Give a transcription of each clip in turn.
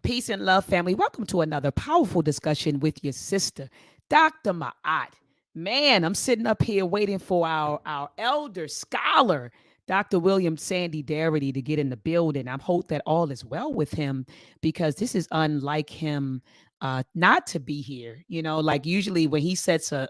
Peace and love, family. Welcome to another powerful discussion with your sister, Dr. Ma'at. Man, I'm sitting up here waiting for our elder scholar, Dr. William Sandy Darity, to get in the building. I hope that all is well with him because this is unlike him not to be here. Like usually when he sets an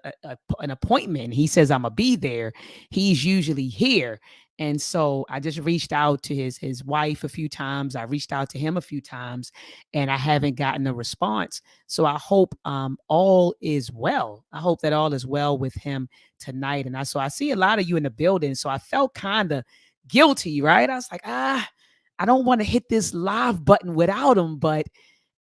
appointment, he says, I'm going to be there. He's usually here. And so I just reached out to his wife a few times. I reached out to him a few times and I haven't gotten a response. So I hope all is well. I hope that all is well with him tonight. And I see a lot of you in the building. So I felt kind of guilty, right? I was like, I don't want to hit this live button without him, but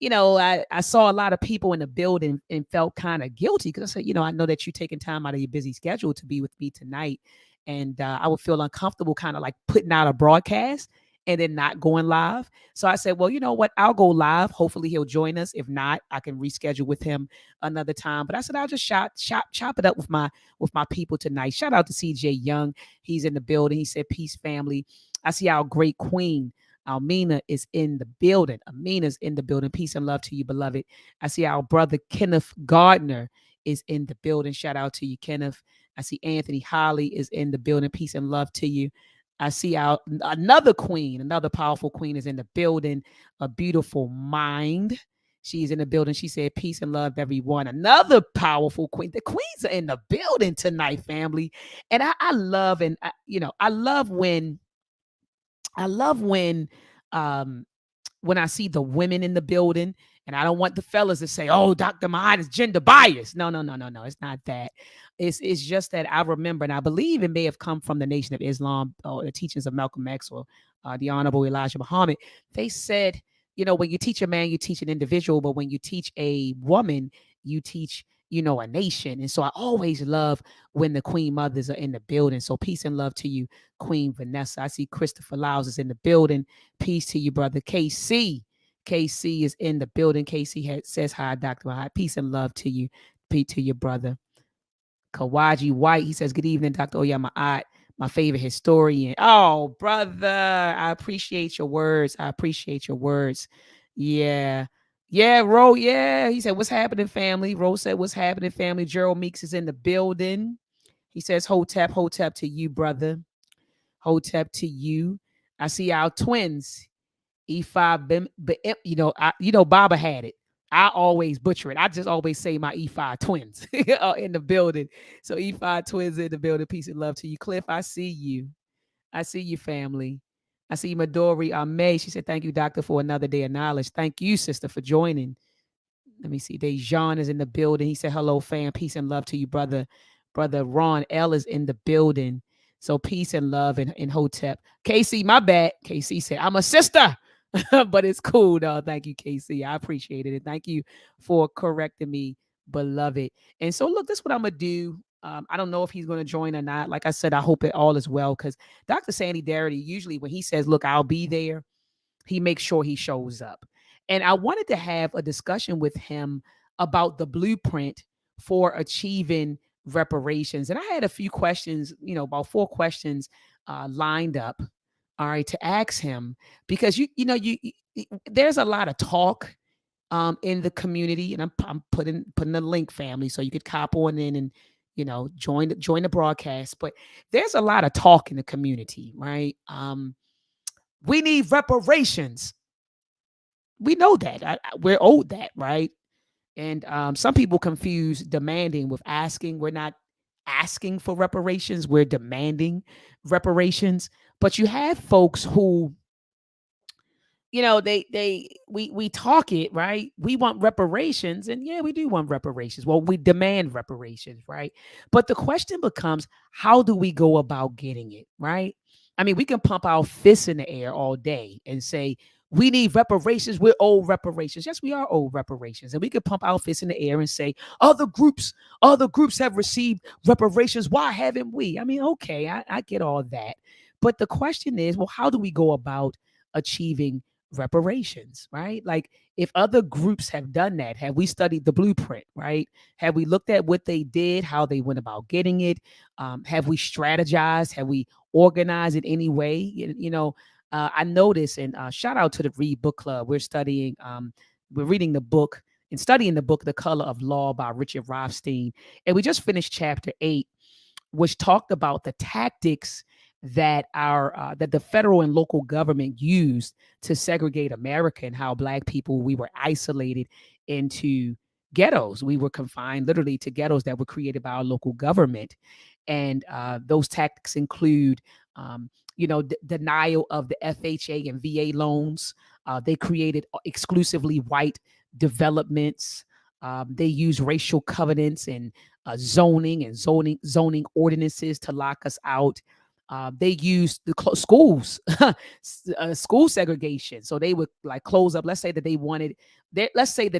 I saw a lot of people in the building and felt kind of guilty because I said, I know that you're taking time out of your busy schedule to be with me tonight. And I would feel uncomfortable kind of like putting out a broadcast and then not going live. So I said, well, you know what? I'll go live. Hopefully he'll join us. If not, I can reschedule with him another time. But I said I'll just chop it up with my people tonight. Shout out to CJ Young. He's in the building. He said, peace, family. I see our great queen. Almina is in the building. Amina's in the building. Peace and love to you, beloved. I see our brother Kenneth Gardner is in the building. Shout out to you, Kenneth. I see Anthony Holly is in the building. Peace and love to you. I see another queen, another powerful queen is in the building. A beautiful mind. She's in the building. She said, peace and love, everyone. Another powerful queen. The queens are in the building tonight, family. And I love, and I love um when I see the women in the building, and I don't want the fellas to say, "Oh, Dr. Mahad is gender biased." No, no, no, no, no. It's not that. It's just that I remember, and I believe it may have come from the Nation of Islam or the teachings of Malcolm X or the Honorable Elijah Muhammad. They said, when you teach a man, you teach an individual, but when you teach a woman, you teach a nation. And so I always love when the queen mothers are in the building. So peace and love to you, Queen Vanessa. I see Christopher Lyles is in the building. Peace to you, brother. KC. KC is in the building. KC says hi, Dr. Mahad. Peace and love to you. Peace to your brother. Kawaji White, he says, good evening, Dr. Oyama, my favorite historian. Oh, brother, I appreciate your words. I appreciate your words. Yeah. Yeah, Ro, yeah. He said, what's happening, family? Ro said, what's happening, family? Gerald Meeks is in the building. He says, hotep to you, brother. Hotep to you. I see our twins. E5, Baba had it. I always butcher it. I just always say my E5 twins in the building. So E5 twins in the building. Peace and love to you. Cliff, I see you. I see you, family. I see Midori May. She said, thank you, doctor, for another day of knowledge. Thank you, sister, for joining. Let me see. Dejan is in the building. He said, hello, fam. Peace and love to you, brother. Brother Ron L is in the building. So peace and love in Hotep. Casey, my bad. Casey said, I'm a sister. But it's cool, though. Thank you, Casey. I appreciate it. And thank you for correcting me, beloved. And so, look, this is what I'm going to do. I don't know if he's going to join or not. Like I said, I hope it all is well because Dr. Sandy Darity, usually when he says, look, I'll be there, he makes sure he shows up. And I wanted to have a discussion with him about the blueprint for achieving reparations. And I had a few questions, about 4 questions lined up, all right, to ask him because there's a lot of talk in the community, and I'm putting the link, family, so you could cop on in and join the broadcast. But there's a lot of talk in the community, right? We need reparations. We know that. We're owed that, right? And some people confuse demanding with asking. We're not asking for reparations. We're demanding reparations. But you have folks who, we talk it, right? We want reparations, and yeah, we do want reparations. Well, we demand reparations, right? But the question becomes, how do we go about getting it, right? I mean, we can pump our fists in the air all day and say, we need reparations. We're owed reparations. Yes, we are owed reparations. And we can pump our fists in the air and say, other groups have received reparations. Why haven't we? I mean, okay, I get all that. But the question is, well, how do we go about achieving reparations, right? Like if other groups have done that, have we studied the blueprint, right? Have we looked at what they did, how they went about getting it? Have we strategized? Have we organized in any way? I noticed, and shout out to the Read Book Club. We're reading the book and studying the book, The Color of Law by Richard Rothstein. And we just finished chapter 8, which talked about the tactics that the federal and local government used to segregate America, and how Black people, we were isolated into ghettos. We were confined literally to ghettos that were created by our local government. And those tactics include, denial of the FHA and VA loans. They created exclusively white developments. They use racial covenants and zoning ordinances to lock us out. They used the schools, school segregation. So they would like close up. Let's say that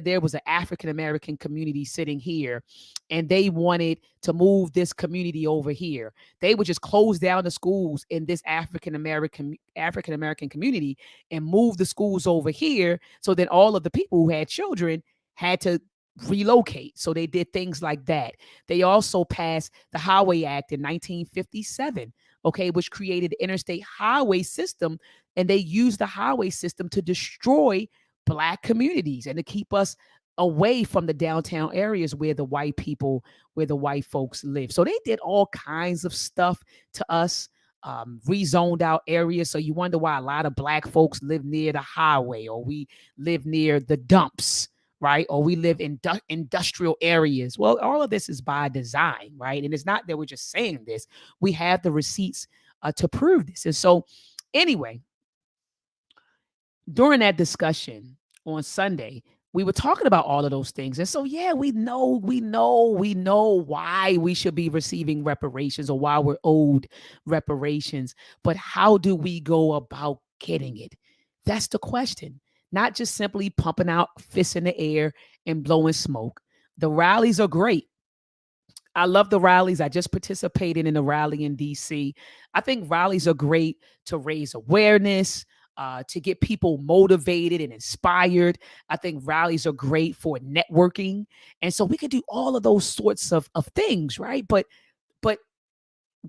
there was an African American community sitting here, and they wanted to move this community over here. They would just close down the schools in this African American community and move the schools over here. So then all of the people who had children had to relocate. So they did things like that. They also passed the Highway Act in 1957, okay, which created the interstate highway system. And they used the highway system to destroy Black communities and to keep us away from the downtown areas where the white folks live. So they did all kinds of stuff to us, rezoned out areas. So you wonder why a lot of Black folks live near the highway, or we live near the dumps, right? Or we live in industrial areas. Well, all of this is by design, right? And it's not that we're just saying this. We have the receipts to prove this. And so, anyway, during that discussion on Sunday, we were talking about all of those things. And so, yeah, we know why we should be receiving reparations, or why we're owed reparations. But how do we go about getting it? That's the question. Not just simply pumping out fists in the air and blowing smoke. The rallies are great. I love the rallies. I just participated in a rally in DC. I think rallies are great to raise awareness, to get people motivated and inspired. I think rallies are great for networking. And so we can do all of those sorts of things, right? But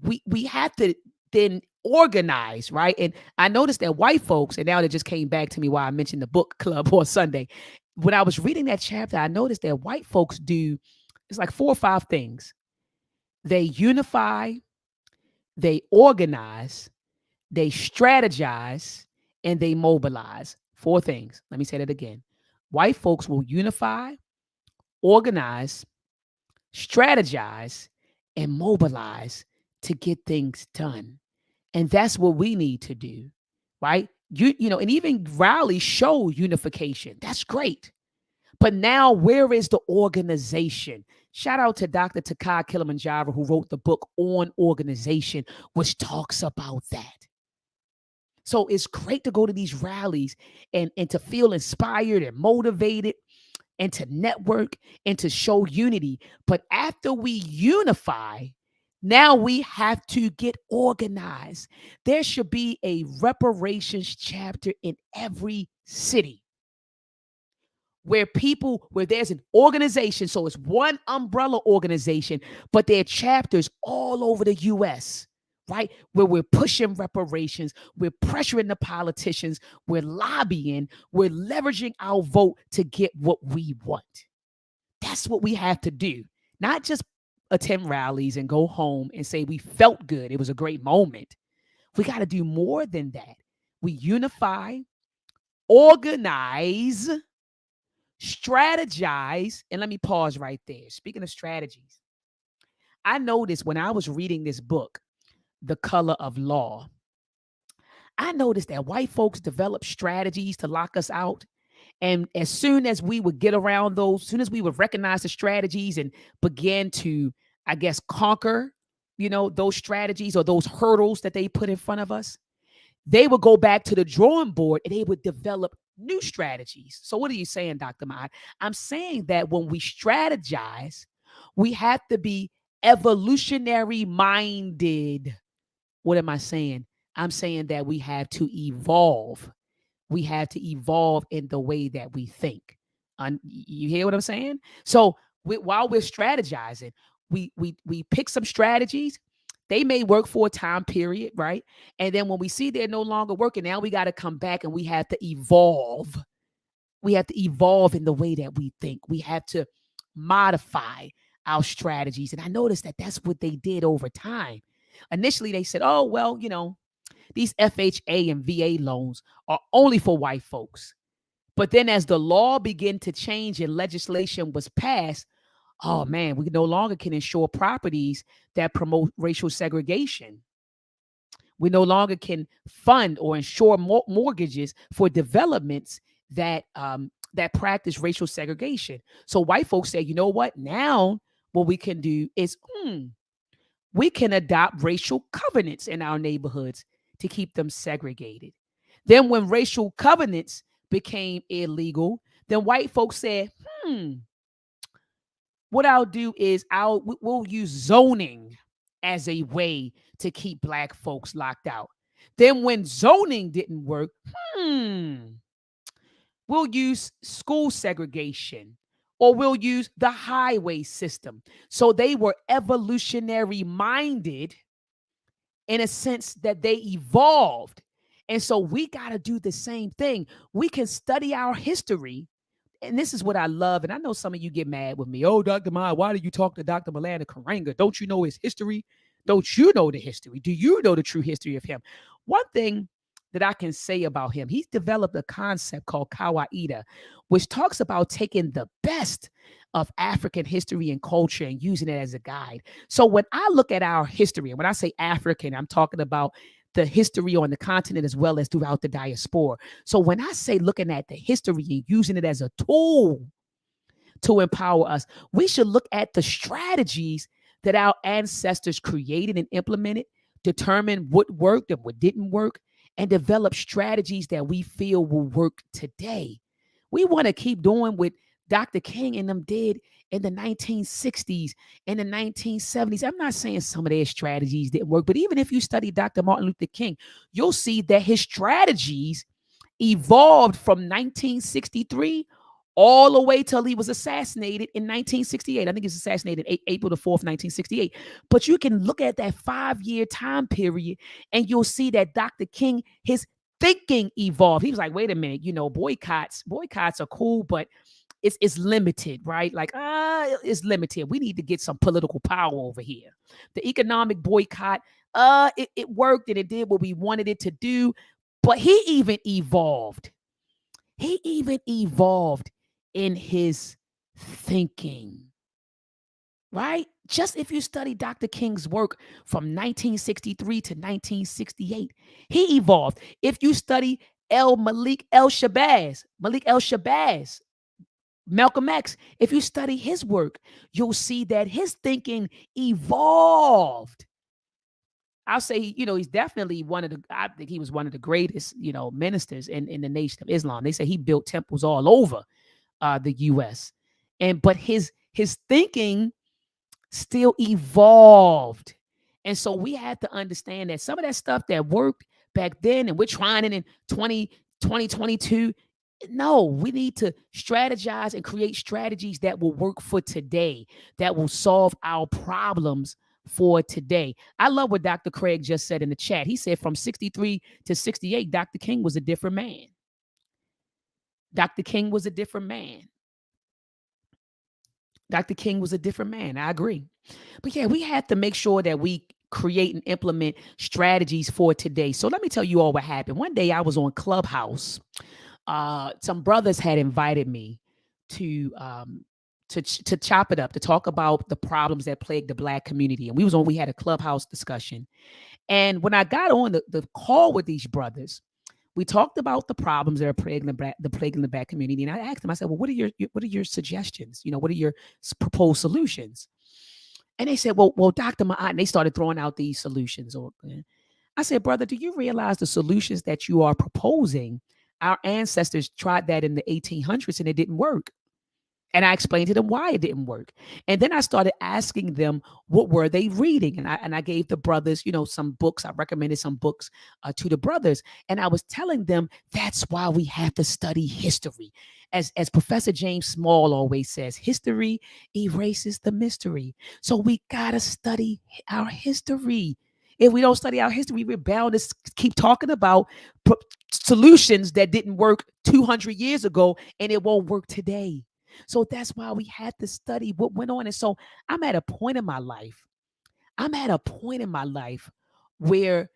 we have to then organize, right? And I noticed that white folks, and now it just came back to me why I mentioned the book club on Sunday. When I was reading that chapter, I noticed that white folks do, it's like 4 or 5 things. They unify, they organize, they strategize, and they mobilize. 4 things. Let me say that again. White folks will unify, organize, strategize, and mobilize to get things done. And that's what we need to do, right? And even rallies show unification. That's great. But now, where is the organization? Shout out to Dr. Takai Kilimanjaro, who wrote the book on organization, which talks about that. So it's great to go to these rallies and to feel inspired and motivated and to network and to show unity. But after we unify, now we have to get organized. There should be a reparations chapter in every city where there's an organization. So it's one umbrella organization, but there are chapters all over the US, right? Where we're pushing reparations, we're pressuring the politicians, we're lobbying, we're leveraging our vote to get what we want. That's what we have to do. Not just attend rallies and go home and say we felt good, it was a great moment. We got to do more than that. We unify, organize, strategize. And let me pause right there. Speaking of strategies, I noticed when I was reading this book, The Color of Law, I noticed that white folks developed strategies to lock us out. And as soon as we would get around those, as soon as we would recognize the strategies and begin to, I guess, conquer, those strategies or those hurdles that they put in front of us, they would go back to the drawing board and they would develop new strategies. So what are you saying, Dr. Maad? I'm saying that when we strategize, we have to be evolutionary minded. What am I saying? I'm saying that we have to evolve. We have to evolve in the way that we think. You hear what I'm saying? So while we're strategizing, we pick some strategies, They may work for a time period, right? And then when we see they're no longer working, now we got to come back and we have to evolve. We have to evolve in the way that we think. We have to modify our strategies. And I noticed that that's what they did over time. Initially, they said, oh, well, these FHA and VA loans are only for white folks. But then as the law began to change and legislation was passed, oh man, we no longer can insure properties that promote racial segregation. We no longer can fund or insure mortgages for developments that practice racial segregation. So white folks say, you know what? Now what we can do is we can adopt racial covenants in our neighborhoods to keep them segregated. Then when racial covenants became illegal, then white folks said, what I'll do is we'll use zoning as a way to keep black folks locked out. Then when zoning didn't work, we'll use school segregation or we'll use the highway system. So they were evolutionary minded in a sense that they evolved. And so we got to do the same thing. We can study our history. And this is what I love. And I know some of you get mad with me. Oh, Dr. Maya, why do you talk to Dr. Milana Karanga? Don't you know his history? Don't you know the history? Do you know the true history of him? One thing that I can say about him, he's developed a concept called kawaida, which talks about taking the best of African history and culture and using it as a guide. So when I look at our history, and when I say African, I'm talking about the history on the continent as well as throughout the diaspora. So when I say looking at the history and using it as a tool to empower us, we should look at the strategies that our ancestors created and implemented, determine what worked and what didn't work, and develop strategies that we feel will work today. We want to keep doing what Dr. King and them did in the 1960s and the 1970s. I'm not saying some of their strategies didn't work, but even if you study Dr. Martin Luther King, you'll see that his strategies evolved from 1963 all the way till he was assassinated in 1968. I think he was assassinated April the 4th, 1968. But you can look at that 5-year time period and you'll see that Dr. King, his thinking evolved. He was like, wait a minute, boycotts are cool, but it's limited, right? Like, it's limited. We need to get some political power over here. The economic boycott, it worked and it did what we wanted it to do, but he even evolved. He even evolved in his thinking, right? Just if you study Dr. King's work from 1963 to 1968, he evolved. If you study Malik El Shabazz, Malcolm X, if you study his work, you'll see that his thinking evolved. I'll say, he's definitely I think he was one of the greatest, ministers in the Nation of Islam. They say he built temples all over the U.S. But his thinking still evolved. And so we had to understand that some of that stuff that worked back then, and we're trying it in 2022, no, we need to strategize and create strategies that will work for today, that will solve our problems for today. I love what Dr. Craig just said in the chat. He said from 63 to 68, Dr. King was a different man. Dr. King was a different man. Dr. King was a different man. I agree. But yeah, we have to make sure that we create and implement strategies for today. So let me tell you all what happened. One day I was on Clubhouse. Some brothers had invited me to chop it up, to talk about the problems that plague the Black community. And we had a Clubhouse discussion. And when I got on the call with these brothers, we talked about the problems that are plaguing the Black community. And I asked them, I said, well, what are your suggestions? What are your proposed solutions? And they said, well, Dr. Ma'at, and they started throwing out these solutions. I said, brother, do you realize the solutions that you are proposing? Our ancestors tried that in the 1800s and it didn't work. And I explained to them why it didn't work. And then I started asking them what were they reading. And I gave the brothers, some books. I recommended some books to the brothers. And I was telling them that's why we have to study history. As Professor James Small always says, history erases the mystery. So we gotta study our history. If we don't study our history, we're bound to keep talking about solutions that didn't work 200 years ago, and it won't work today. So that's why we had to study what went on. And so I'm at a point in my life. I'm at a point in my life where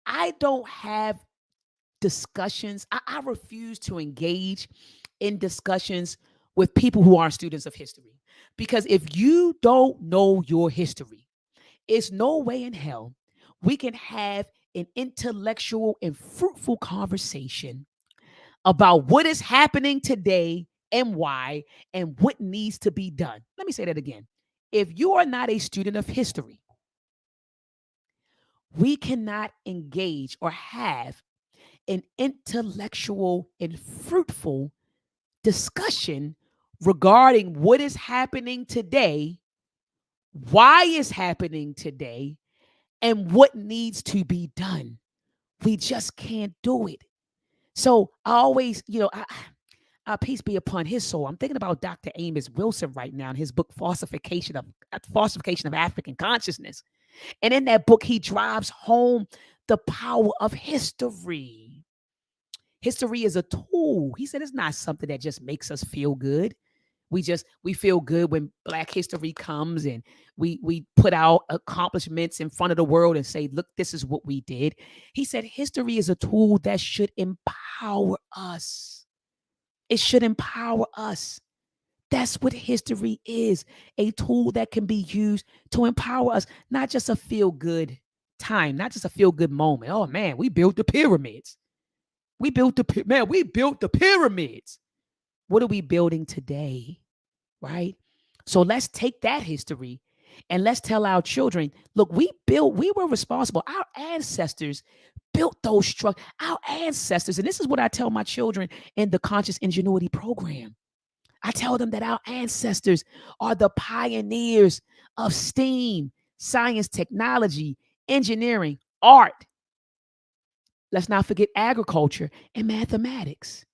I don't have discussions. I refuse to engage in discussions with people who aren't students of history. Because if you don't know your history, it's no way in hell we can have an intellectual and fruitful conversation about what is happening today and why and what needs to be done. Let me say that again. If you are not a student of history, we cannot engage or have an intellectual and fruitful discussion regarding what is happening today, why it's happening today, and what needs to be done. We just can't do it. So I always, peace be upon his soul. I'm thinking about Dr. Amos Wilson right now in his book Falsification of African Consciousness. And in that book, he drives home the power of history. History is a tool. He said it's not something that just makes us feel good. We feel good when Black history comes and we put our accomplishments in front of the world and say, look, this is what we did. He said history is a tool that should empower us. It should empower us. That's what history is, a tool that can be used to empower us, not just a feel good time, not just a feel good moment. Oh man, we built the pyramids. We built the pyramids. What are we building today? Right? So let's take that history and let's tell our children, look, we were responsible. Our ancestors built those structures. Our ancestors, and this is what I tell my children in the Conscious Ingenuity program. I tell them that our ancestors are the pioneers of STEAM, science, technology, engineering, art. Let's not forget agriculture and mathematics.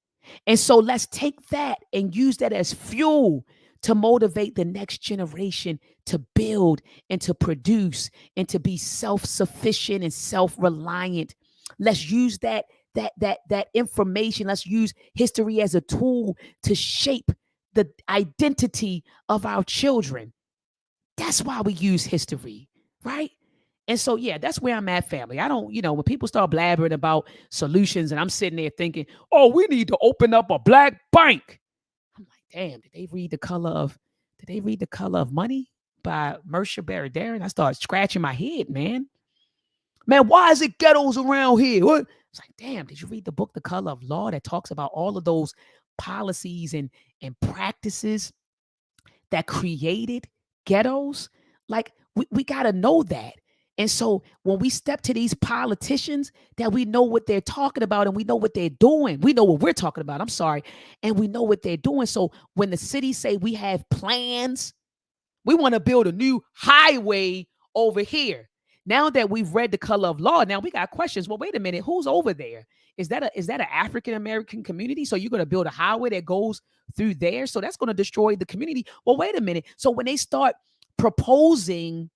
And so let's take that and use that as fuel to motivate the next generation to build and to produce and to be self-sufficient and self-reliant. Let's use that information. Let's use history as a tool to shape the identity of our children. That's why we use history, right? And so, yeah, that's where I'm at, family. I don't, when people start blabbering about solutions and I'm sitting there thinking, oh, we need to open up a black bank. I'm like, damn, did they read The Color of Money by Mercer Darren? I started scratching my head, man. Man, why is it ghettos around here? What? It's like, damn, did you read the book The Color of Law that talks about all of those policies and practices that created ghettos? Like, we got to know that. And so when we step to these politicians, that we know what they're talking about and we know what they're doing. We know what we're talking about. I'm sorry. And we know what they're doing. So when the cities say we have plans, we want to build a new highway over here. Now that we've read The Color of Law, now we got questions. Well, wait a minute. Who's over there? Is that an African American community? So you're going to build a highway that goes through there? So that's going to destroy the community. Well, wait a minute. So when they start proposing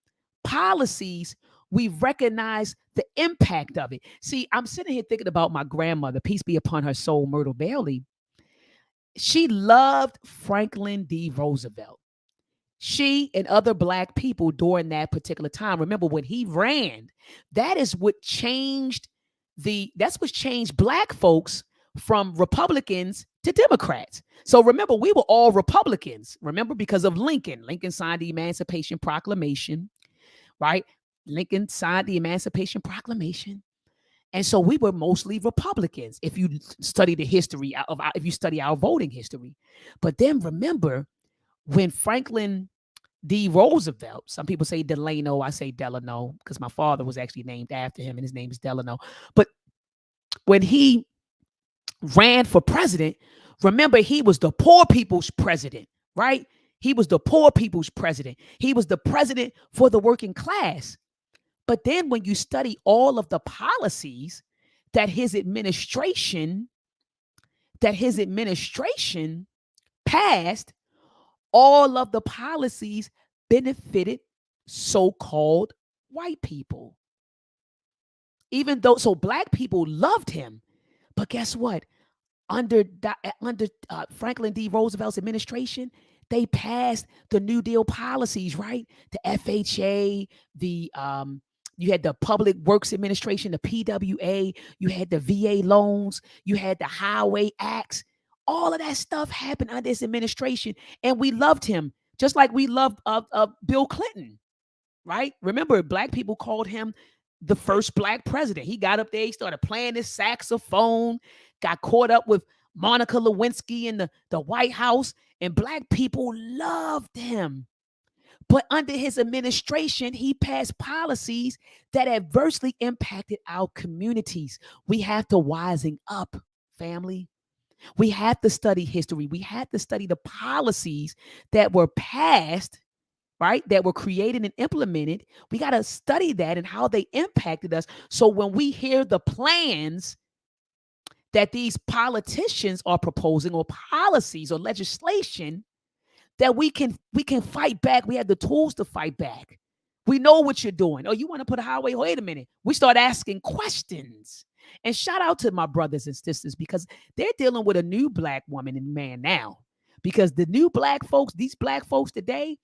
policies, we recognize the impact of it. See, I'm sitting here thinking about my grandmother, peace be upon her soul, Myrtle Bailey. She loved Franklin D. Roosevelt. She and other Black people during that particular time. Remember when he ran, that's what changed Black folks from Republicans to Democrats. So remember, we were all Republicans. Remember, because of Lincoln. Lincoln signed the Emancipation Proclamation, right? Lincoln signed the Emancipation Proclamation. And so we were mostly Republicans if you study the history if you study our voting history. But then remember when Franklin D. Roosevelt, some people say Delano, I say Delano because my father was actually named after him and his name is Delano. But when he ran for president, Remember, he was the poor people's president, right? He was the poor people's president. He was the president for the working class. But then when you study all of the policies that his administration that his administration passed, all of the policies benefited so-called white people. Even though so black people loved him, but guess what? Under Franklin D. Roosevelt's administration, they passed the New Deal policies, right? The FHA, the you had the Public Works Administration, the PWA, you had the VA loans, you had the Highway Acts. All of that stuff happened under his administration, and we loved him just like we loved Bill Clinton, right? Remember, black people called him the first black president. He got up there, he started playing his saxophone, got caught up with Monica Lewinsky in the White House, and black people loved him. But under his administration, he passed policies that adversely impacted our communities. We have to wisen up, family. We have to study history. We have to study the policies that were passed, right? That were created and implemented. We got to study that and how they impacted us. So when we hear the plans that these politicians are proposing, or policies or legislation, that we can fight back. We have the tools to fight back. We know what you're doing. Oh, you want to put a highway? Wait a minute. We start asking questions. And shout out to my brothers and sisters, because they're dealing with a new black woman and man now. Because the new black folks, these black folks today,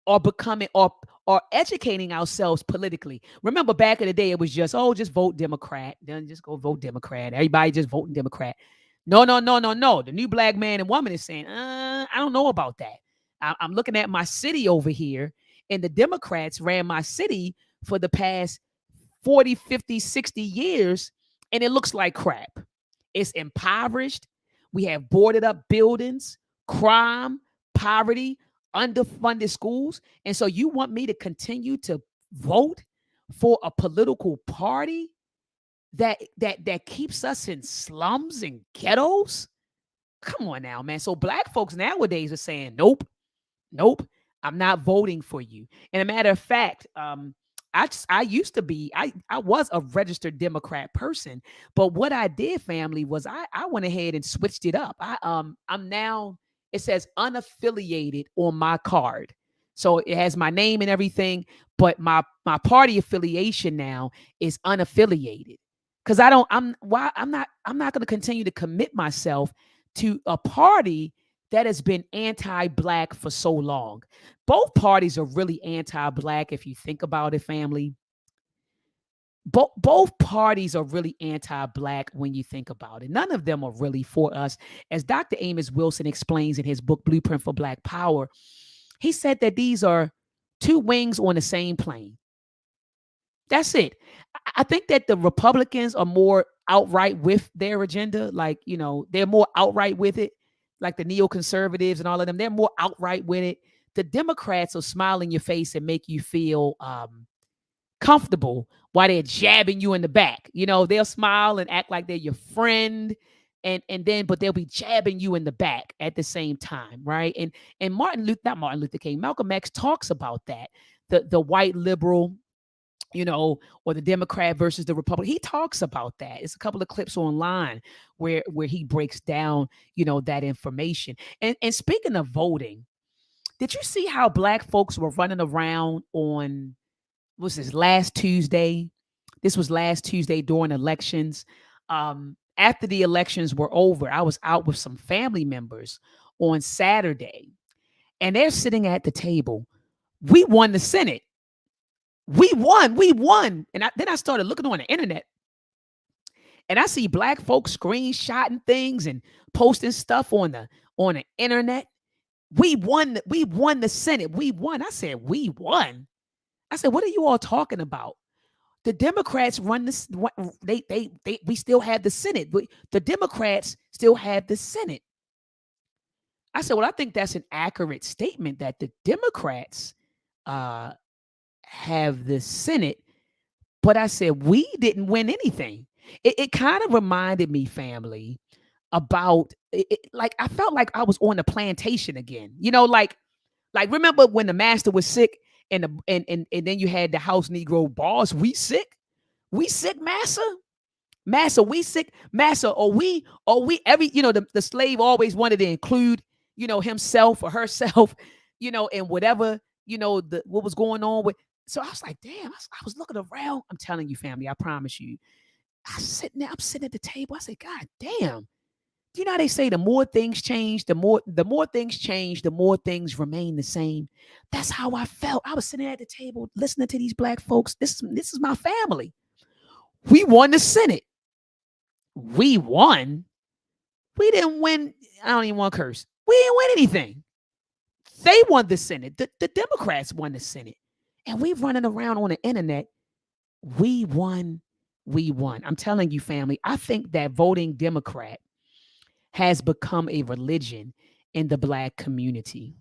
are becoming or are educating ourselves politically. Remember back in the day, it was just, oh, just vote Democrat. Then just go vote Democrat. Everybody just voting Democrat. No, no, no, no, no. The new black man and woman is saying, I don't know about that. I'm looking at my city over here, and the Democrats ran my city for the past 40, 50, 60 years, and it looks like crap. It's impoverished. We have boarded up buildings, crime, poverty, underfunded schools. And so you want me to continue to vote for a political party that keeps us in slums and ghettos? Come on now, man. So black folks nowadays are saying, nope, nope, I'm not voting for you. And a matter of fact, I used to be, I was a registered Democrat person, but what I did, family, was I went ahead and switched it up. I'm now, it says unaffiliated on my card. So it has my name and everything, but my party affiliation now is unaffiliated. Because I'm not going to continue to commit myself to a party that has been anti-black for so long. Both parties are really anti-black if you think about it, family. Both parties are really anti-black when you think about it. None of them are really for us. As Dr. Amos Wilson explains in his book, Blueprint for Black Power, he said that these are two wings on the same plane. That's it. I think that the Republicans are more outright with their agenda. Like, they're more outright with it. Like the neoconservatives and all of them, they're more outright with it. The Democrats will smile in your face and make you feel comfortable while they're jabbing you in the back. They'll smile and act like they're your friend. But they'll be jabbing you in the back at the same time, right? And not Martin Luther King, Malcolm X talks about that. The white liberal, or the Democrat versus the Republican. He talks about that. It's a couple of clips online where he breaks down, that information. And speaking of voting, did you see how black folks were running around on, what's this, last Tuesday? This was last Tuesday during elections. After the elections were over, I was out with some family members on Saturday, and they're sitting at the table. We won the Senate. We won. And then I started looking on the internet, and I see black folks screenshotting things and posting stuff on the internet. We won the Senate. We won. I said, we won. I said, what are you all talking about? The Democrats run this. We still have the Senate. The Democrats still have the Senate. I said, well, I think that's an accurate statement that the Democrats have the Senate. But I said, we didn't win anything. It kind of reminded me, family, about like I felt like I was on the plantation again. Like remember when the master was sick and and then you had the house Negro boss, we sick, massa. Massa, we sick, massa, or we every the slave always wanted to include, himself or herself, in whatever, what was going on with. So I was like, damn, I was looking around. I'm telling you, family, I promise you. I'm sitting at the table. I said, God damn. Do you know how they say the more things change, the more things change, the more things remain the same? That's how I felt. I was sitting at the table listening to these black folks. This is my family. We won the Senate. We won. We didn't win. I don't even want to curse. We didn't win anything. They won the Senate. The Democrats won the Senate. And we running around on the internet. We won. We won. I'm telling you, family, I think that voting Democrat has become a religion in the black community.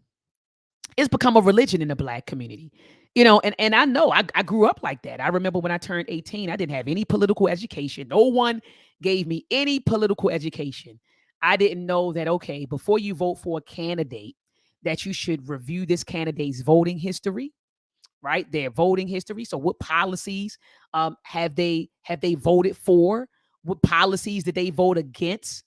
It's become a religion in the black community. And I know I grew up like that. I remember when I turned 18, I didn't have any political education. No one gave me any political education. I didn't know that, okay, before you vote for a candidate, that you should review this candidate's voting history, right? Their voting history. So what policies have they voted for? What policies did they vote against?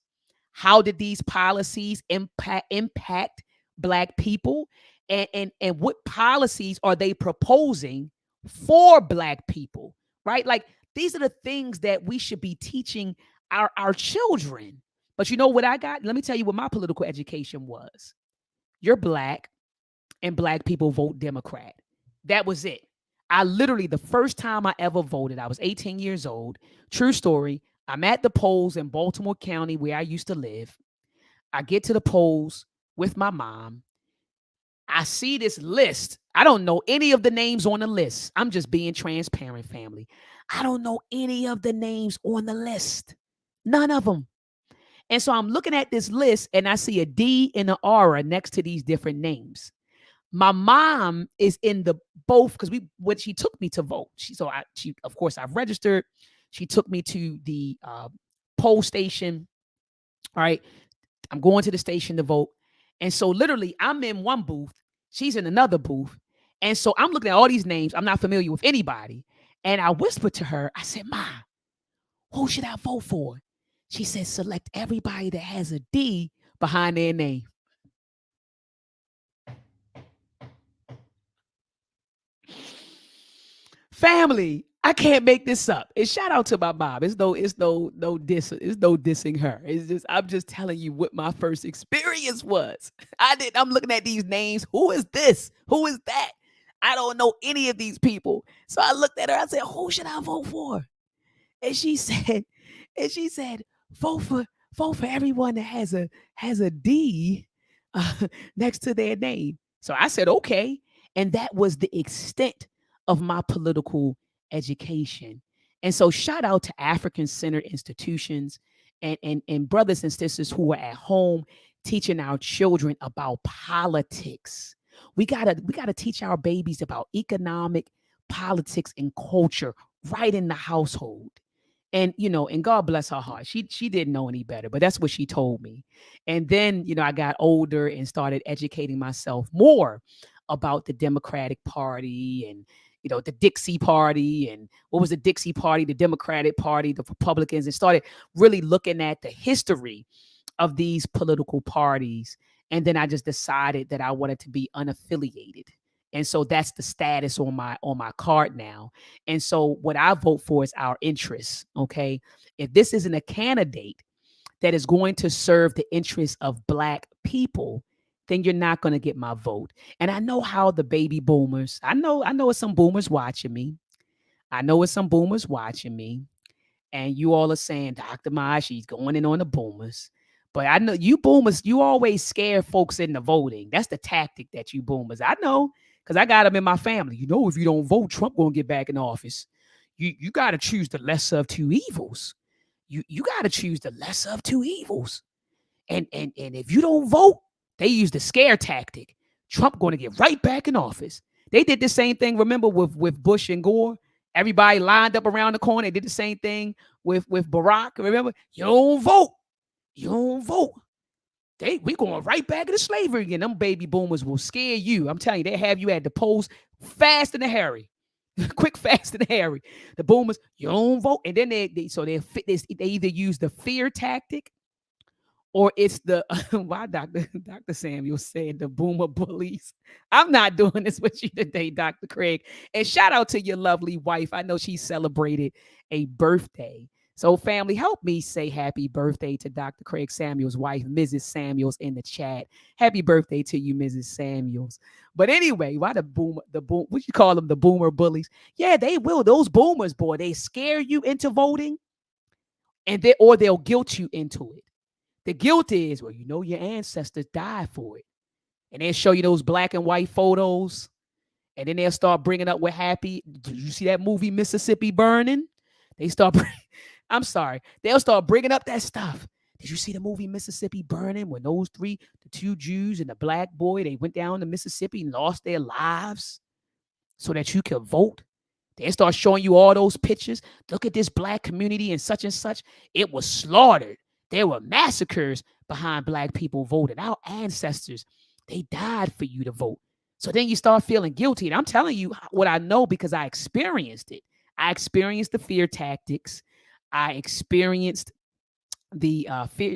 How did these policies impact black people? And what policies are they proposing for black people? Right? Like these are the things that we should be teaching our children. But you know what I got? Let me tell you what my political education was. You're black and black people vote Democrat. That was it. I literally, the first time I ever voted, I was 18 years old. True story. I'm at the polls in Baltimore County where I used to live. I get to the polls with my mom. I see this list. I don't know any of the names on the list. I'm just being transparent, family. I don't know any of the names on the list. None of them. And so I'm looking at this list and I see a D and an R next to these different names. My mom is in the both because when she took me to vote, she of course I've registered. She took me to the poll station. All right, I'm going to the station to vote, and so literally I'm in one booth, she's in another booth, and so I'm looking at all these names. I'm not familiar with anybody, and I whispered to her. I said, "Ma, who should I vote for?" She said, "Select everybody that has a D behind their name." Family, I can't make this up. And shout out to my mom. It's no dissing her. It's just I'm just telling you what my first experience was. I'm looking at these names. Who is this? Who is that? I don't know any of these people. So I looked at her. I said, "Who should I vote for?" And she said, and she said, vote for everyone that has a D uh, next to their name. So I said, okay. And that was the extent of my political education. And so shout out to African centered institutions and brothers and sisters who are at home teaching our children about politics. We gotta teach our babies about economic politics and culture right in the household. And God bless her heart. She didn't know any better, but that's what she told me. And then, I got older and started educating myself more about the Democratic Party and the Dixie Party and what was the Dixie Party, the Democratic Party, the Republicans, and started really looking at the history of these political parties. And then I just decided that I wanted to be unaffiliated. And so that's the status on my card now. And so what I vote for is our interests. Okay. If this isn't a candidate that is going to serve the interests of black people, then you're not going to get my vote. And I know how the baby boomers, I know it's some boomers watching me. I know it's some boomers watching me. And you all are saying, Dr. Maya, she's going in on the boomers. But I know you boomers, you always scare folks into voting. That's the tactic that you boomers. I know, because I got them in my family. If you don't vote, Trump gonna get back in office. You got to choose the lesser of two evils. You got to choose the lesser of two evils. And if you don't vote, they use the scare tactic. Trump going to get right back in office. They did the same thing, remember, with Bush and Gore? Everybody lined up around the corner. They did the same thing with Barack. Remember, you don't vote. You don't vote, we going right back into slavery again. Them baby boomers will scare you. I'm telling you, they have you at the polls fast and hairy. Quick, fast, and hairy. The boomers, you don't vote. And then they either use the fear tactic, or it's the why Dr. Samuel said the boomer bullies. I'm not doing this with you today, Dr. Craig. And shout out to your lovely wife. I know she celebrated a birthday. So, family, help me say happy birthday to Dr. Craig Samuel's wife, Mrs. Samuels, in the chat. Happy birthday to you, Mrs. Samuels. But anyway, why what you call them, the boomer bullies? Yeah, they will. Those boomers, boy, they scare you into voting, or they'll guilt you into it. The guilt is, well, you know, your ancestors died for it. And they'll show you those black and white photos. And then they'll start bringing up, we're happy. Did you see that movie, Mississippi Burning? I'm sorry. They'll start bringing up that stuff. Did you see the movie Mississippi Burning, when the two Jews and the black boy, they went down to Mississippi and lost their lives so that you could vote? They start showing you all those pictures. Look at this black community and such. It was slaughtered. There were massacres behind black people voting. Our ancestors, they died for you to vote. So then you start feeling guilty. And I'm telling you what I know because I experienced it. I experienced the fear tactics. I experienced the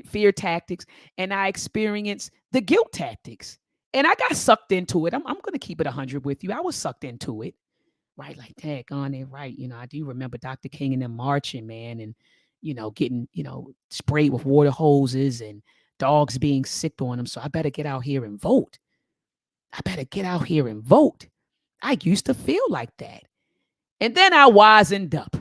fear tactics, and I experienced the guilt tactics. And I got sucked into it. I'm going to keep it 100 with you. I was sucked into it. Right, like, dang on it, right. I do remember Dr. King and them marching, man, and, getting, sprayed with water hoses and dogs being sick on them. So I better get out here and vote. I used to feel like that. And then I wisened up.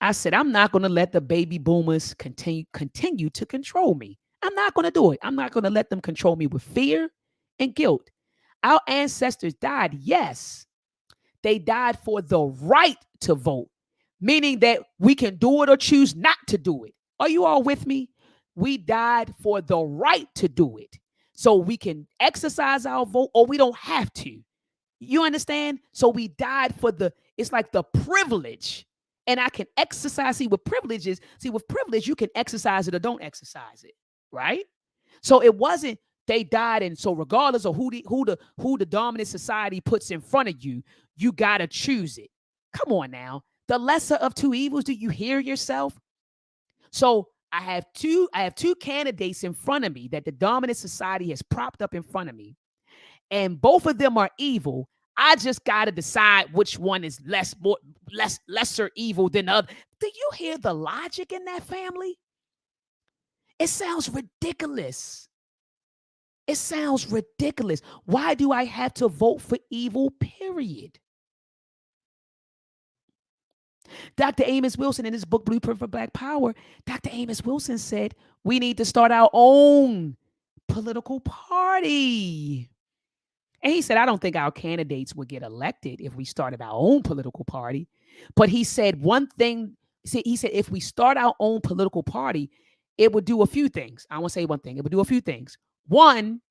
I said, I'm not going to let the baby boomers continue to control me. I'm not going to do it. I'm not going to let them control me with fear and guilt. Our ancestors died, yes. They died for the right to vote, meaning that we can do it or choose not to do it. Are you all with me? We died for the right to do it. So we can exercise our vote, or we don't have to. You understand? So we died for it's like the privilege. And I can exercise. With privilege, you can exercise it or don't exercise it, right? So it wasn't they died, and so regardless of who the dominant society puts in front of you, you gotta choose it. Come on now. The lesser of two evils. Do you hear yourself? So I have two candidates in front of me that the dominant society has propped up in front of me, and both of them are evil. I just gotta decide which one is lesser evil than the other. Do you hear the logic in that, family? It sounds ridiculous. Why do I have to vote for evil, period? Dr. Amos Wilson, in his book, Blueprint for Black Power, Dr. Amos Wilson said, we need to start our own political party. And he said, I don't think our candidates would get elected if we started our own political party. But he said one thing. He said, if we start our own political party, it would do a few things. I want to say one thing. It would do a few things. One,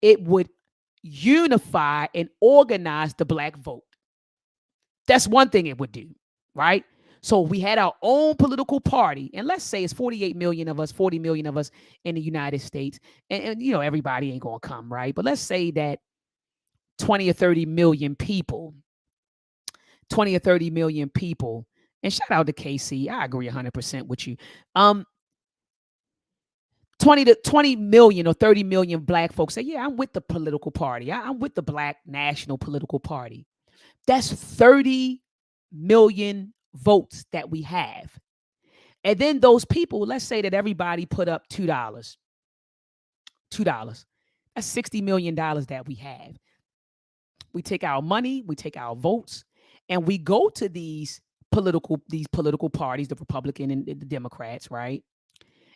it would unify and organize the black vote. That's one thing it would do, right? So we had our own political party, and let's say it's 48 million of us, 40 million of us in the United States. And everybody ain't going to come, right? But let's say that 20 or 30 million people, and shout out to KC. I agree 100% with you. 20 million or 30 million black folks say, yeah, I'm with the political party. I'm with the Black National Political Party. That's 30 million votes that we have. And then those people, let's say that everybody put up $2. That's $60 million that we have. We take our money, we take our votes, and we go to these political parties, the Republican and the Democrats, right?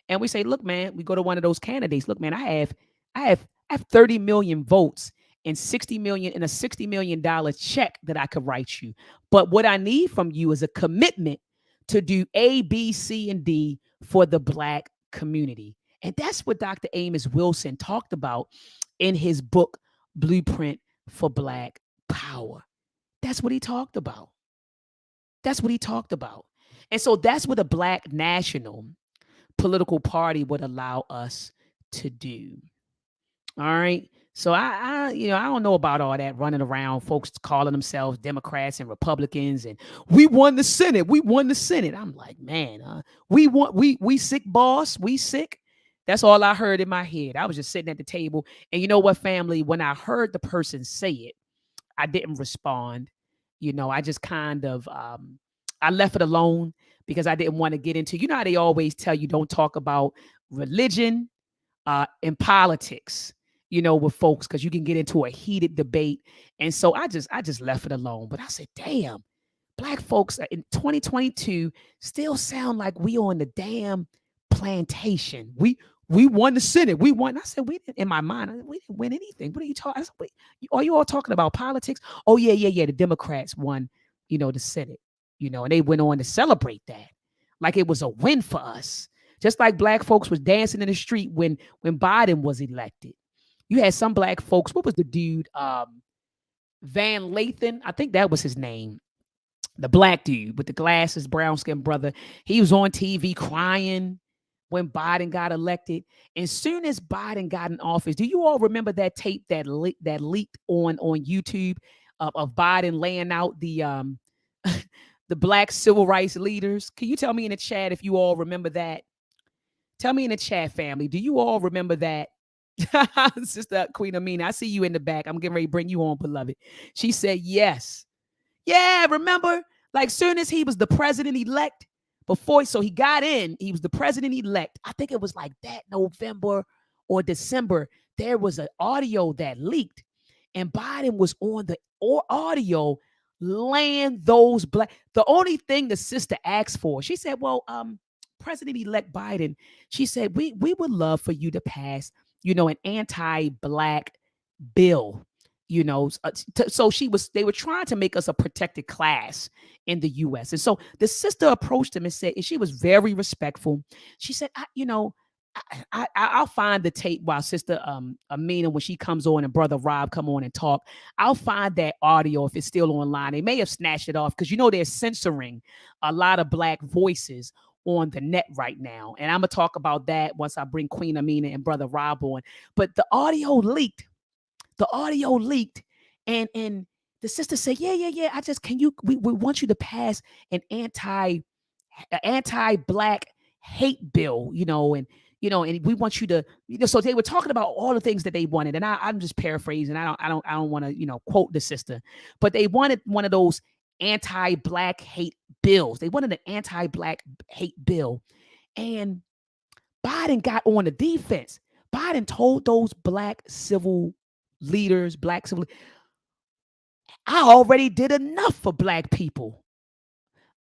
And we say, look, man, we go to one of those candidates. Look, man, I have 30 million votes and $60 million and a $60 million check that I could write you. But what I need from you is a commitment to do A, B, C, and D for the black community. And that's what Dr. Amos Wilson talked about in his book, Blueprint for Black Power. That's what he talked about. And so that's what a Black National Political Party would allow us to do. All right. So I don't know about all that running around, folks calling themselves Democrats and Republicans, and we won the Senate. We won the Senate. I'm like, man, we sick, boss. We sick. That's all I heard in my head. I was just sitting at the table, and you know what, family? When I heard the person say it, I didn't respond. I just kind of I left it alone because I didn't want to get into. You know how they always tell you don't talk about religion in politics, with folks, because you can get into a heated debate. And so I just left it alone. But I said, damn, black folks in 2022 still sound like we on the damn plantation. We won the Senate. We won. I said, we didn't, in my mind, we didn't win anything. What are you talking? I said, are you all talking about politics? Oh, yeah, yeah, yeah. The Democrats won, the Senate, and they went on to celebrate that like it was a win for us. Just like black folks was dancing in the street when Biden was elected. You had some black folks. What was the dude? Van Lathan. I think that was his name. The black dude with the glasses, brown skin brother. He was on TV crying when Biden got elected. And soon as Biden got in office, do you all remember that tape that leaked on YouTube of Biden laying out the the black civil rights leaders? Can you tell me in the chat if you all remember that? Tell me in the chat, family. Do you all remember that? Sister Queen Amina, I see you in the back. I'm getting ready to bring you on, beloved. She said yes. Yeah, remember? Like soon as he was the president-elect, so he got in, he was the president-elect. I think it was like that November or December. There was an audio that leaked, and Biden was on the audio laying those black. The only thing the sister asked for, she said, well, President-elect Biden, she said, we would love for you to pass, an anti-black bill. So they were trying to make us a protected class in the U.S. And so the sister approached him and said, and she was very respectful. She said, I'll find the tape while Sister Amina, when she comes on and Brother Rob come on and talk. I'll find that audio if it's still online. They may have snatched it off because they're censoring a lot of black voices on the net right now. And I'm gonna talk about that once I bring Queen Amina and Brother Rob on. But the audio leaked. And the sister said, yeah. We want you to pass an anti-black hate bill, and we want you to, so they were talking about all the things that they wanted. And I'm just paraphrasing. I don't want to, quote the sister, but they wanted one of those anti-black hate bills. They wanted an anti-black hate bill. And Biden got on the defense. Biden told those black civil leaders, I already did enough for black people.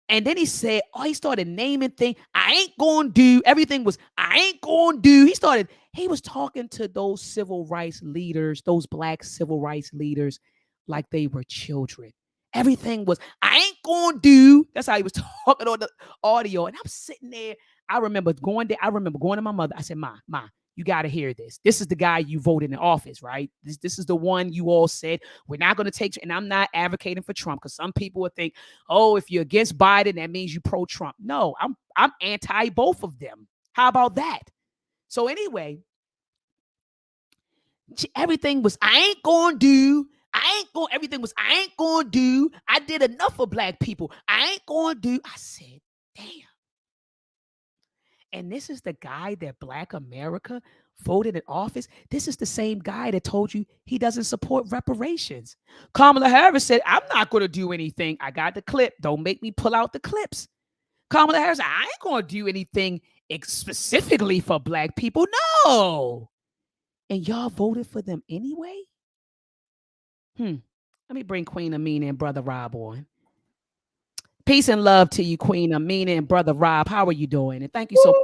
And then he said, he started naming things. I ain't gonna do. Everything was, I ain't gonna do. He was talking to those civil rights leaders, those black civil rights leaders, like they were children. Everything was, I ain't gonna do. That's how he was talking on the audio. And I'm sitting there. I remember going to my mother. I said, Ma, you got to hear this. This is the guy you voted in office, right? This is the one you all said, we're not going to take. And I'm not advocating for Trump, because some people would think, oh, if you're against Biden, that means you pro-Trump. No, I'm anti both of them. How about that? So anyway, everything was, I ain't going to do. Everything was, I ain't going to do. I did enough for black people. I ain't going to do. I said, damn. And this is the guy that Black America voted in office. This is the same guy that told you he doesn't support reparations. Kamala Harris said, I'm not going to do anything. I got the clip. Don't make me pull out the clips. Kamala Harris said, I ain't going to do anything specifically for black people. No. And y'all voted for them anyway? Let me bring Queen Amina and Brother Rob on. Peace and love to you, Queen Amina and Brother Rob. How are you doing? And thank you so much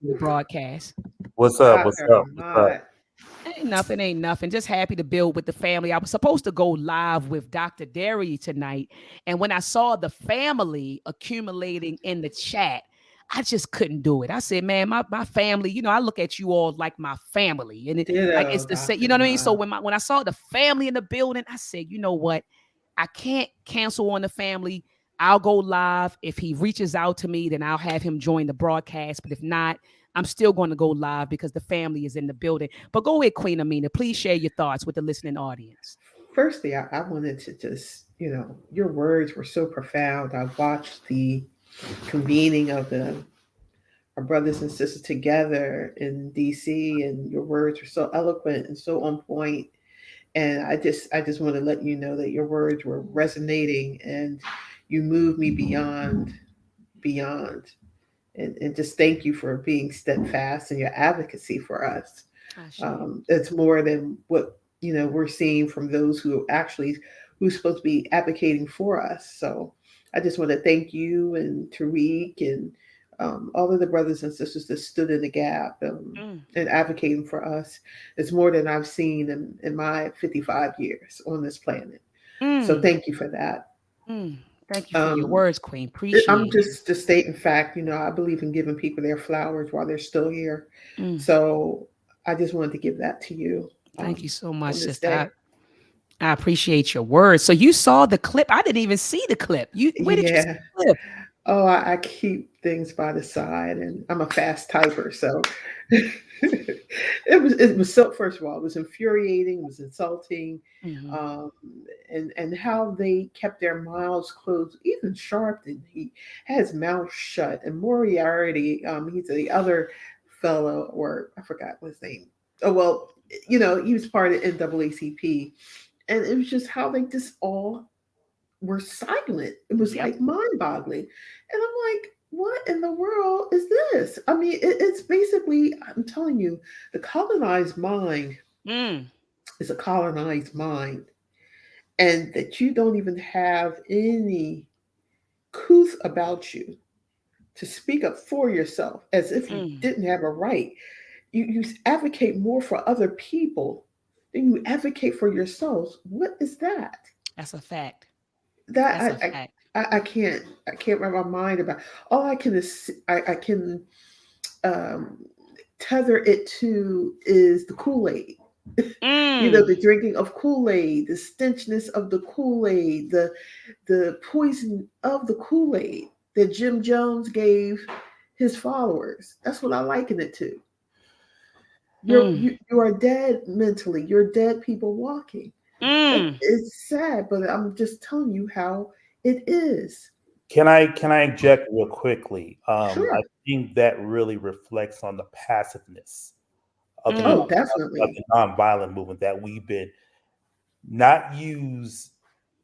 for the broadcast. What's up? What's up? Ain't nothing. Just happy to build with the family. I was supposed to go live with Dr. Derry tonight. And when I saw the family accumulating in the chat, I just couldn't do it. I said, man, my family, I look at you all like my family. And it's the same, you know what I mean? So when I saw the family in the building, I said, you know what? I can't cancel on the family. I'll go live. If he reaches out to me, then I'll have him join the broadcast. But if not, I'm still going to go live because the family is in the building. But go ahead, Queen Amina. Please share your thoughts with the listening audience. Firstly, I wanted to just, your words were so profound. I watched the convening of our brothers and sisters together in DC, and your words were so eloquent and so on point. And I just want to let you know that your words were resonating, and you moved me beyond. And just thank you for being steadfast in your advocacy for us. Ashe. It's more than what we're seeing from those who's supposed to be advocating for us. So I just want to thank you and Tariq and all of the brothers and sisters that stood in the gap, Mm, and advocating for us. It's more than I've seen in my 55 years on this planet. So mm, thank you for that. mm. Thank you for your Um, words, Queen. I'm Appreciate you. just stating fact. I believe in giving people their flowers while they're still here. Mm. So I just wanted to give that to you um, Thank you so much, on this sister. day. I appreciate your words. So you saw the clip. I didn't even see the clip. Where did you see Yeah. the clip? Oh, I keep things by the side, and I'm a fast typer, so it was so. First of all, it was infuriating. It was insulting, Hmm. um, and how they kept their mouths closed. Even Sharpton, he had his mouth shut, and Moriarty, he's the other fellow, or I forgot what his name. Oh well, he was part of NAACP, and it was just how they just all were silent. It was Yep. like mind boggling. And I'm like, what in the world is this? I mean, it's basically, I'm telling you, the colonized mind Mm, is a colonized mind. And that you don't even have any couth about you to speak up for yourself as if you mm. didn't have a right. You advocate more for other people than you advocate for yourselves. What is that? That's a fact. That That's a fact. I can't wrap my mind about. All I can is I can um, tether it to is the Kool-Aid. Mm, The drinking of Kool-Aid, the stenchness of the Kool-Aid, the poison of the Kool-Aid that Jim Jones gave his followers. That's what I liken it to. mm, You are dead mentally. You're dead people walking. That mm. is sad, but I'm just telling you how it is. Can I inject real quickly? I Sure. think that really reflects on the passiveness of the Oh, Mm, of definitely. the nonviolent movement that we've been not used.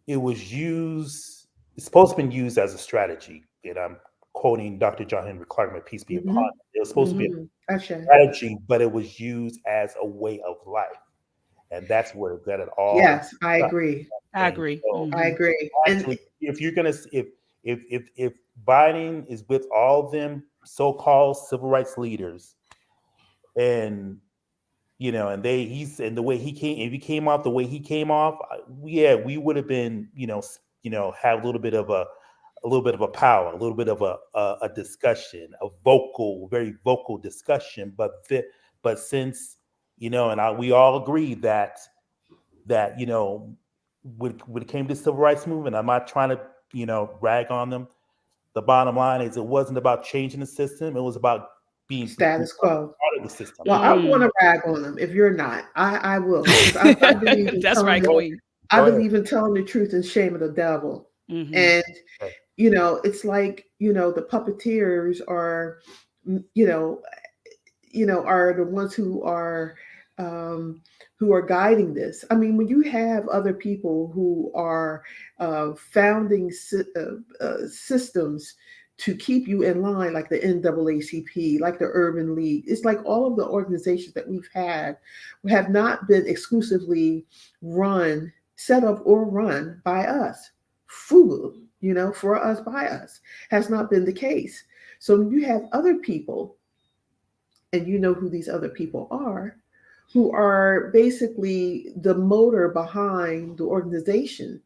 It was used. It's supposed to be used as a strategy. And I'm quoting Dr. John Henry Clark, may peace be upon Mhm. him. It was supposed to be a Mhm. Ashe. strategy, but it was used as a way of life, and that's where it all Yes, I agree. I thing. agree. So I Hmm. agree. And actually, if you're gonna if Biden is with all them so-called civil rights leaders, and and he's and the way he came, if he came off the way he came off, yeah, we would have been, have a little bit of a power, a little bit of a discussion, a vocal, very vocal discussion. But since we all agree that when it came to the civil rights movement, I'm not trying to rag on them. The bottom line is it wasn't about changing the system; it was about being status quo. part of the system. Well, I want Mm. to rag on them. If you're not, I will, because I believe in That's telling right, the Go Queen. I ahead. believe in telling the truth and shaming the devil. Hmm. And Go ahead. it's like the puppeteers are, mm, you know, are the ones um, who are guiding this. I mean, when you have other people who are founding systems to keep you in line, like the NAACP, like the Urban League, it's like all of the organizations that we've had have not been exclusively run, set up, or run by us. Full, for us, by us, has not been the case. So when you have other people, and you know who these other people are, who are basically the motor behind the organization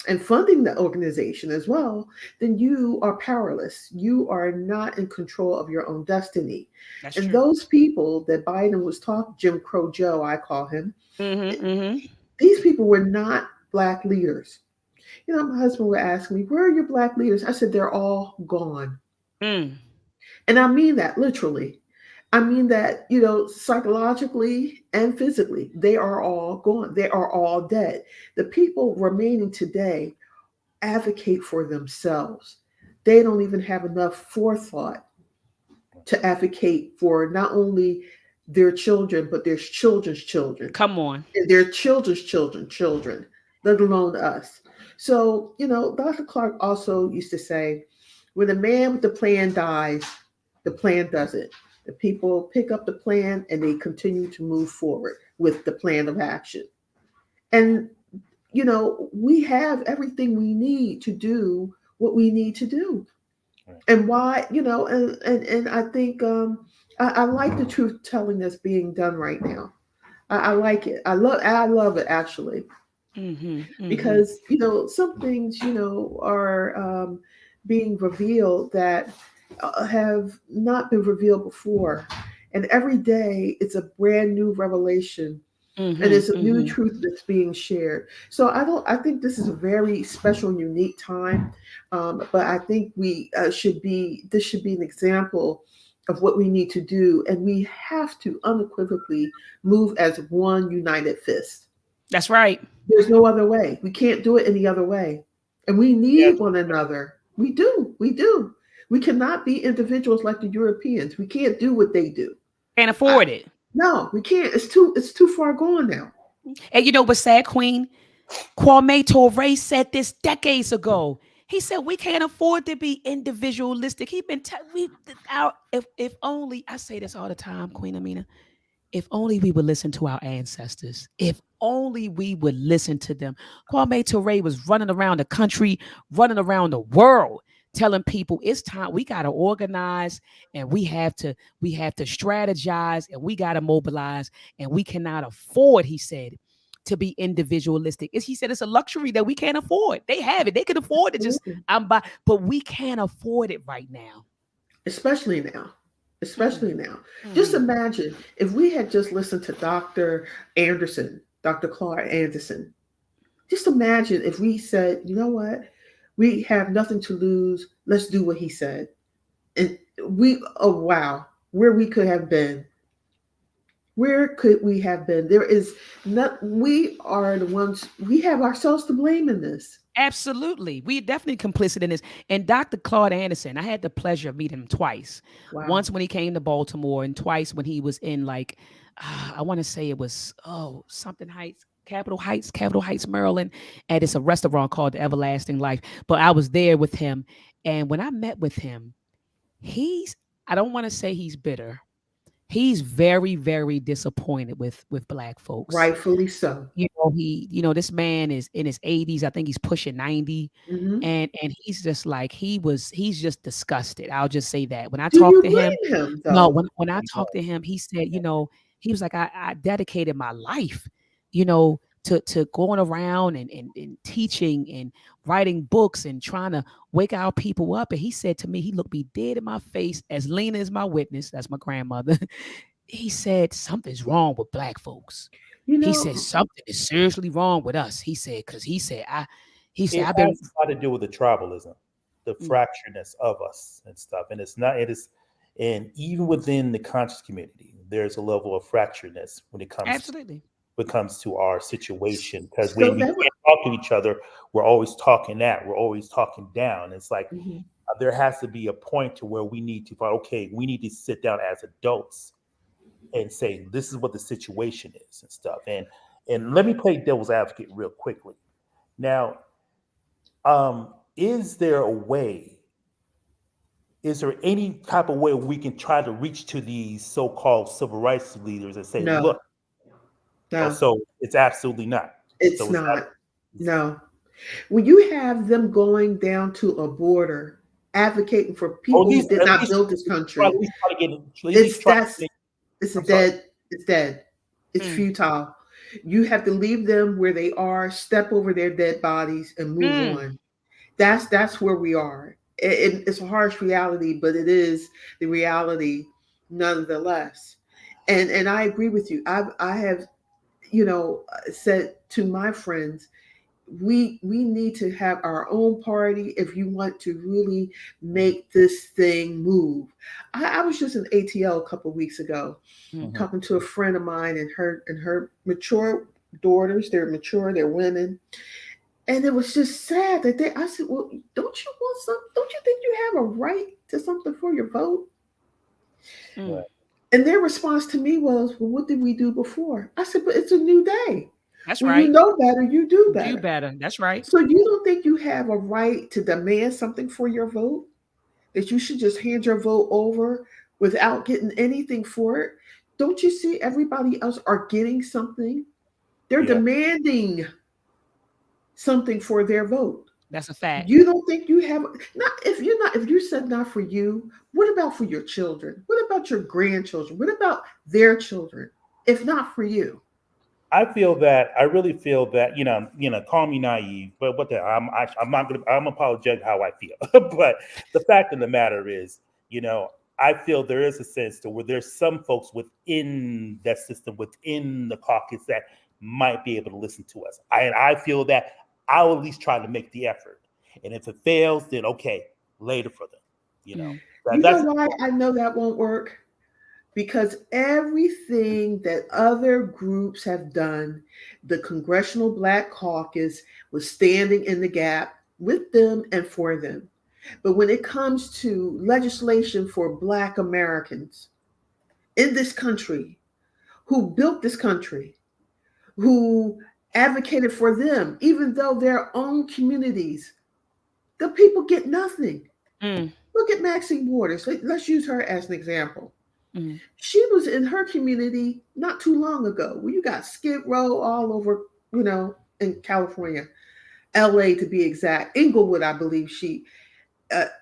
and funding the organization as well, then you are powerless. You are not in control of your own destiny. That's And true. those people that Biden was talking, Jim Crow Joe, I call him, Hmm. Hmm. these people were not Black leaders. My husband would ask me, "Where are your Black leaders?" I said, "They're all gone." Mm. And I mean that literally. I mean that, psychologically and physically, they are all gone. They are all dead. The people remaining today advocate for themselves. They don't even have enough forethought to advocate for not only their children, but their children's children, Come on. and their children's children, let alone us. So, Dr. Clark also used to say, when the man with the plan dies, the plan doesn't. The people pick up the plan and they continue to move forward with the plan of action. And, we have everything we need to do what we need to do. Right. And why, and I think I like the truth telling that's being done right now. I like it. I love it actually, Mm-hmm. Mm-hmm. because some things are being revealed that have not been revealed before, and every day it's a brand new revelation, and Mm-hmm. it's a new Mm-hmm. truth that's being shared. So I think this is a very special and unique time, but I think we should be this should be an example of what we need to do, and we have to unequivocally move as one united fist. That's right. There's no other way. We can't do it any other way. And we Yes. need one another. We do. We do. We cannot be individuals like the Europeans. We can't do what they do. Can't I, afford it. no, we can't. It's too far gone now. And you know what's sad, Queen? Kwame Ture said this decades ago. He said we can't afford to be individualistic. He been we our if only I say this all the time, Queen Amina. If only we would listen to our ancestors. If only we would listen to them. Kwame Ture was running around the country, running around the world, telling people it's time we got to organize, and we have to strategize, and we got to mobilize, and we cannot afford, he said, to be individualistic. He said it's a luxury that we can't afford. They have it. They can afford to just Absolutely. I'm by, but we can't afford it right now. Especially now. Especially now. Just Mm-hmm. imagine if we had just listened to Dr. Anderson, Dr. Clark Anderson. Just imagine if we said, you know what? We have nothing to lose. Let's do what he said. And oh wow, where we could have been. Where could we have been? There is not, we are the ones, we have ourselves to blame in this. Absolutely. We definitely complicit in this. And Dr. Claude Anderson, I had the pleasure of meeting him twice. Wow. Once when he came to Baltimore, and twice when he was in, like, I want to say it was, something Heights, Capitol Heights, Maryland. And it's a restaurant called the Everlasting Life. But I was there with him. And when I met with him, he's, I don't want to say he's bitter. He's very, very disappointed with black folks. Rightfully so. This man is in his 80s. I think he's pushing 90. Hmm. And he's just like, he's just disgusted. I'll just say that. When I Do talked you to him, blame him no, though? when I talked to him, he said, he was like, I dedicated my life, you know, to going around and teaching and writing books and trying to wake our people up. And he said to me, he looked me dead in my face, as Lena is my witness. That's my grandmother. He said, something's wrong with black folks. You He said know, something is seriously wrong with us. He said, because he said, It I've has been. a lot to do with the tribalism, the Mm, fractureness of us and stuff. And it's not, it is, and even within the conscious community, there's a level of fractureness absolutely. when it comes to our situation. Because so when we that can't talk to each other, we're always talking at, we're always talking down. It's like mhm. there has to be a point to where we need to find, okay, we need to sit down as adults and say, this is what the situation is and stuff. And let me play devil's advocate real quickly. Now, is there a way, is there any type of way we can try to reach to these so-called civil rights leaders and say, No, look, oh, no, so it's absolutely not. it's So it's not. not. No. When you have them going down to a border advocating for Or people who did at not least, build this at country, least try to get, at least it's try that's to. it's a I'm sorry. dead, it's dead. It's Mm, futile. You have to leave them where they are, step over their dead bodies and move mm. on. That's where we are. It's a harsh reality, but it is the reality nonetheless. And I agree with you. I have said to my friends, we need to have our own party if you want to really make this thing move. I was just in ATL a couple of weeks ago Mm. Mhm. talking to a friend of mine and her mature daughters. They're mature, they're women. And it was just sad that I said, well, don't you want some? Don't you think you have a right to something for your vote? Mm. Right. And their response to me was, well, what did we do before? I said, but it's a new day. That's When you right. know better, you do Do better. better. That's right. So you don't think you have a right to demand something for your vote? That you should just hand your vote over without getting anything for it? Don't you see everybody else are getting something? They're Yeah. demanding something for their vote. That's a fact. You don't think you have not if you said not for you, what about for your children? What about your grandchildren? What about their children? If not for you. I feel that I really feel that call me naive, but I'm not gonna I'm apologetic how I feel. But the fact of the matter is, I feel there is a sense to where there's some folks within that system, within the caucus that might be able to listen to us. I feel that I'll at least try to make the effort, and if it fails, then okay, later for them. You know Mm. You know that's why I know that won't work? Because everything that other groups have done, the Congressional Black Caucus was standing in the gap with them and for them. But when it comes to legislation for Black Americans in this country, who built this country, who advocated for them, even though their own communities, the people get nothing. Mm. Look at Maxine Waters. Let's use her as an example. Mm. She was in her community not too long ago where you got Skid Row all over, in California, LA to be exact. Inglewood, I believe she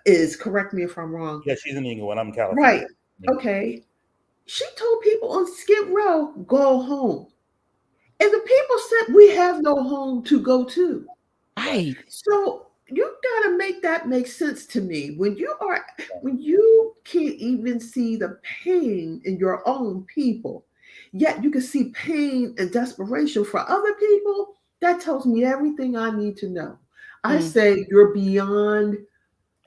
is. Correct me if I'm wrong. Yeah, she's in England. I'm in California. Right. Okay. She told people on Skid Row, go home. And the people said, we have no home to go to. Right. Right. So you got to make that make sense to me. When you can't even see the pain in your own people, yet you can see pain and desperation for other people, that tells me everything I need to know. I Mm. say you're beyond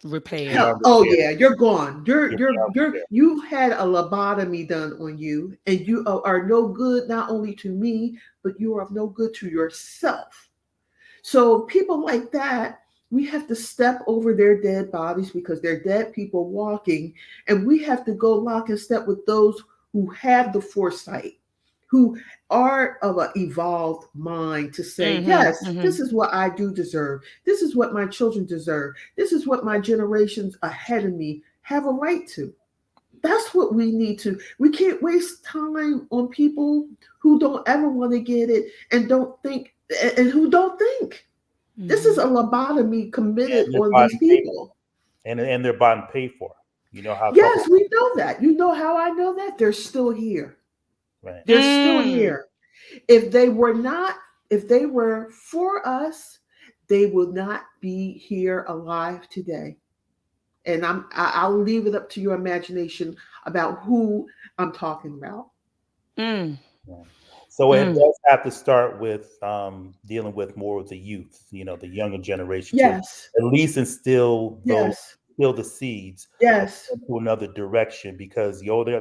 Repair. help. Beyond Oh repair. yeah, you're gone. You're beyond repair. You had a lobotomy done on you, and you are no good not only to me, but you are of no good to yourself. So people like that, we have to step over their dead bodies because they're dead people walking, and we have to go lock and step with those who have the foresight, who are of an evolved mind to say, Mm-hmm. yes, Mm-hmm. this is what I do deserve. This is what my children deserve. This is what my generations ahead of me have a right to. That's what we need to. We can't waste time on people who don't ever want to get it and don't think and who don't think. This is Mm-hmm. a lobotomy committed And they're on bought these and paid for. people. And they're bought and paid for. You know how Yes, corporate. we know that. You know how I know that? They're still here. Right. They're still Mm. here. If they were not, if they were for us, they would not be here alive today. And I'll leave it up to your imagination about who I'm talking about. Mm. Yeah. So it Mm. does have to start with dealing with more of the youth, the younger generation, to Yes, at least yes, instill the seeds of yes. to another direction. Because the older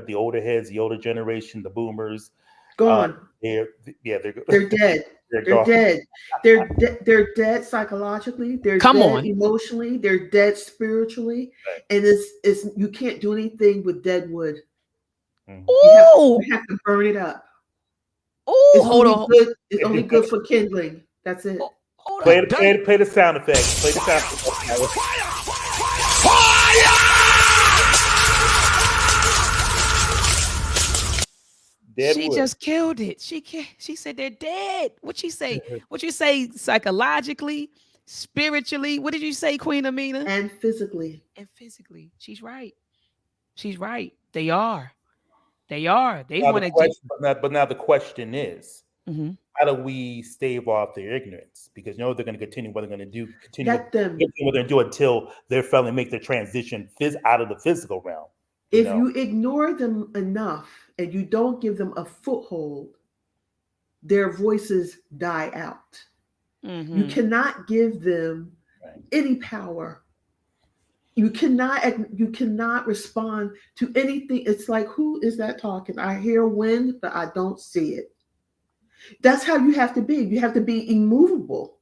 heads, the older generation, the boomers, uh, Gone. they're yeah They're dead. they're They're gone. dead. They're dead psychologically. They're Come dead on. emotionally. They're dead spiritually. Right. And it's you can't do anything with dead wood. Mhm. You have Ooh. you have to burn it up. Ooh. It's Hold only on. good. It's If only you good for kindling. That's it. Oh, hold play up. the play, the- play the sound effects, play the sound effects. She Deadwood. just killed it. She said they're dead. What she say? What you say psychologically, spiritually? What did you say, Queen Amina? And physically. And physically. She's right. She's right. They are. They are. They Now the want to just question, but now the question is, hmm how do we stave off their ignorance? Because they're going to continue what they're going to do, Let them. continue what they're going to do until they're finally make their transition out of the physical realm. You If know, you ignore them enough and you don't give them a foothold, their voices die out. You Mm-hmm. cannot give them Right. any power. You cannot respond to anything. It's like, who is that talking? I hear wind, but I don't see it. That's how you have to be. You have to be immovable.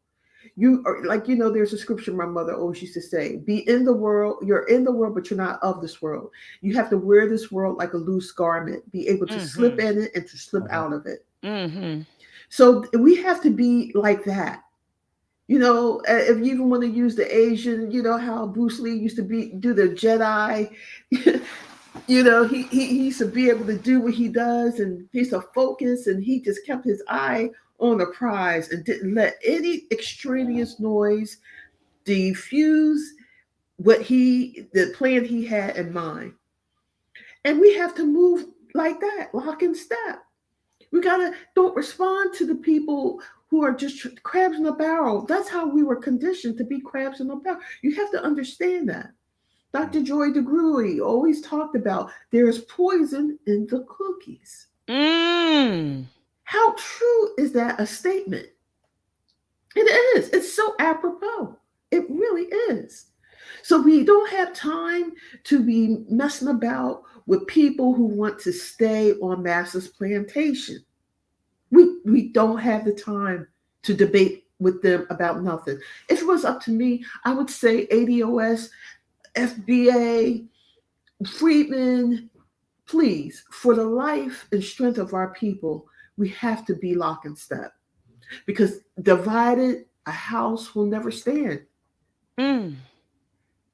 You are like, there's a scripture my mother always used to say, be in the world, you're in the world, but you're not of this world. You have to wear this world like a loose garment, be able to slip Mm-hmm. in it and to slip Mhm. out of it. Mm-hmm. So we have to be like that. If you even want to use the Asian, how Bruce Lee used to do the Jedi. He used to be able to do what he does, and he's a focus, and he just kept his eye on the prize and didn't let any extraneous noise diffuse the plan he had in mind. And we have to move like that, lock and step. We gotta don't respond to the people who are just crabs in a barrel. That's how we were conditioned to be crabs in a barrel. You have to understand that. Dr. Joy DeGruy always talked about there's poison in the cookies. Mm. How true is that a statement? It is. It's so apropos. It really is. So we don't have time to be messing about with people who want to stay on Master's plantation. We don't have the time to debate with them about nothing. If it was up to me, I would say ADOS, FBA, Friedman, please, for the life and strength of our people, we have to be lock and step. Because divided, a house will never stand. Mm.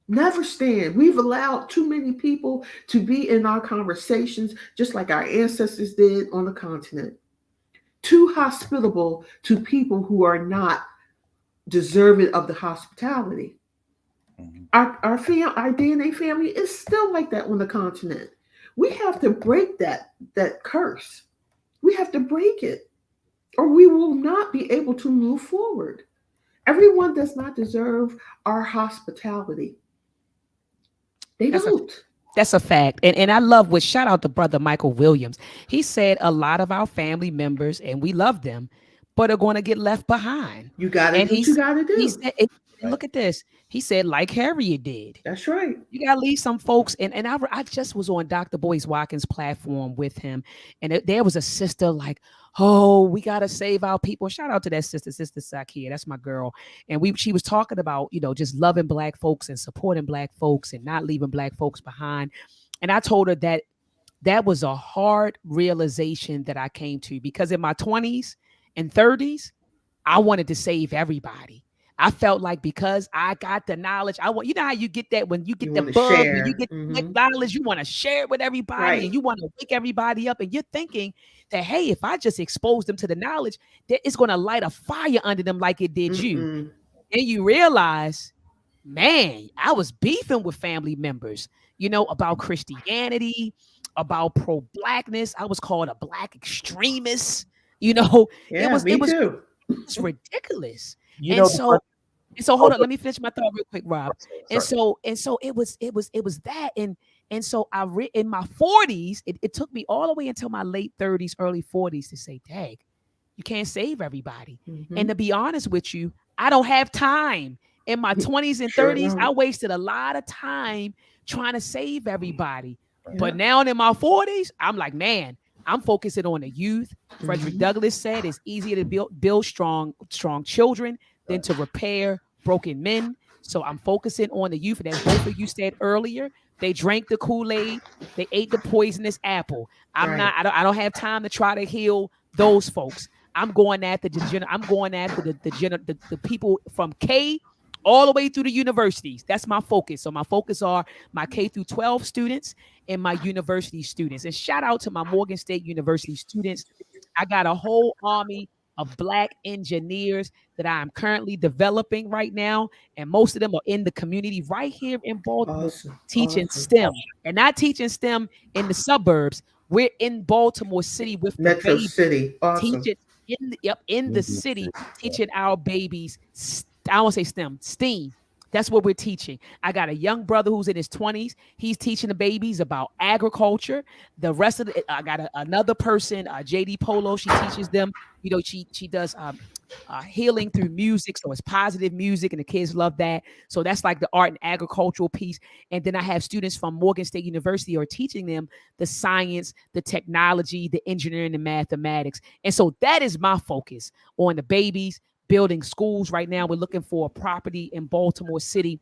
Never stand. We've allowed too many people to be in our conversations, just like our ancestors did on the continent. Too hospitable to people who are not deserving of the hospitality. Mhm. Our DNA family is still like that on the continent. We have to break that curse. We have to break it, or we will not be able to move forward. Everyone does not deserve our hospitality. They That's a don't. that's a fact. And I love what shout out to brother Michael Williams. He said a lot of our family members, and we love them, but are going to get left behind. You got to And do what you got to he do. said, and Right. look at this. He said, like Harriet did. That's right. You gotta leave some folks, and I just was on Dr. Boyce Watkins' platform with him, and there was a sister like, oh, we gotta save our people. Shout out to that sister, Sister Sakia, that's my girl. And she was talking about just loving black folks and supporting black folks and not leaving black folks behind. And I told her that that was a hard realization that I came to because in my 20s and 30s, I wanted to save everybody. I felt like because I got the knowledge, I want, how you get that when you get You the want to bug, when you share. get the knowledge, you want to share it with everybody Right. and you want to wake everybody up. And you're thinking that, hey, if I just expose them to the knowledge, that it's going to light a fire under them like it did you. Mm-mm. And you realize, man, I was beefing with family members, about Christianity, about pro-blackness. I was called a black extremist. You know, it Yeah, was it me was too. it's ridiculous. You And know the so first. and so Oh, hold on, let me finish my thought real quick, Rob. And sorry. so it was that and so in my 40s, it took me all the way until my late 30s, early 40s to say, "Dag, you can't save everybody." Mm-hmm. And to be honest with you, I don't have time. In my 20s and Sure 30s, I don't. wasted a lot of time trying to save everybody. Right. Yeah. But now in my 40s, I'm like, man, I'm focusing on the youth. Frederick Mm-hmm. Douglass said it's easier to build strong children than Right. to repair broken men. So I'm focusing on the youth. And as both of you said earlier, they drank the Kool-Aid, they ate the poisonous apple. Right. I don't have time to try to heal those folks. I'm going after I'm going after the people from K all the way through the universities. That's my focus. So my focus are my K through 12 students and my university students. And shout out to my Morgan State University students. I got a whole army of black engineers that I am currently developing right now. And most of them are in the community right here in Baltimore Awesome. teaching Awesome. STEM and not teaching STEM in the suburbs. We're in Baltimore City with the Metro baby City. Awesome. teaching in the city, teaching our babies. I won't say STEM, STEAM. That's what we're teaching. I got a young brother who's in his 20s. He's teaching the babies about agriculture. The rest of I got another person, JD Polo. She teaches them. She does healing through music, so it's positive music, and the kids love that. So that's like the art and agricultural piece. And then I have students from Morgan State University who are teaching them the science, the technology, the engineering, and mathematics. And so that is my focus on the babies, building schools. Right now we're looking for a property in Baltimore City.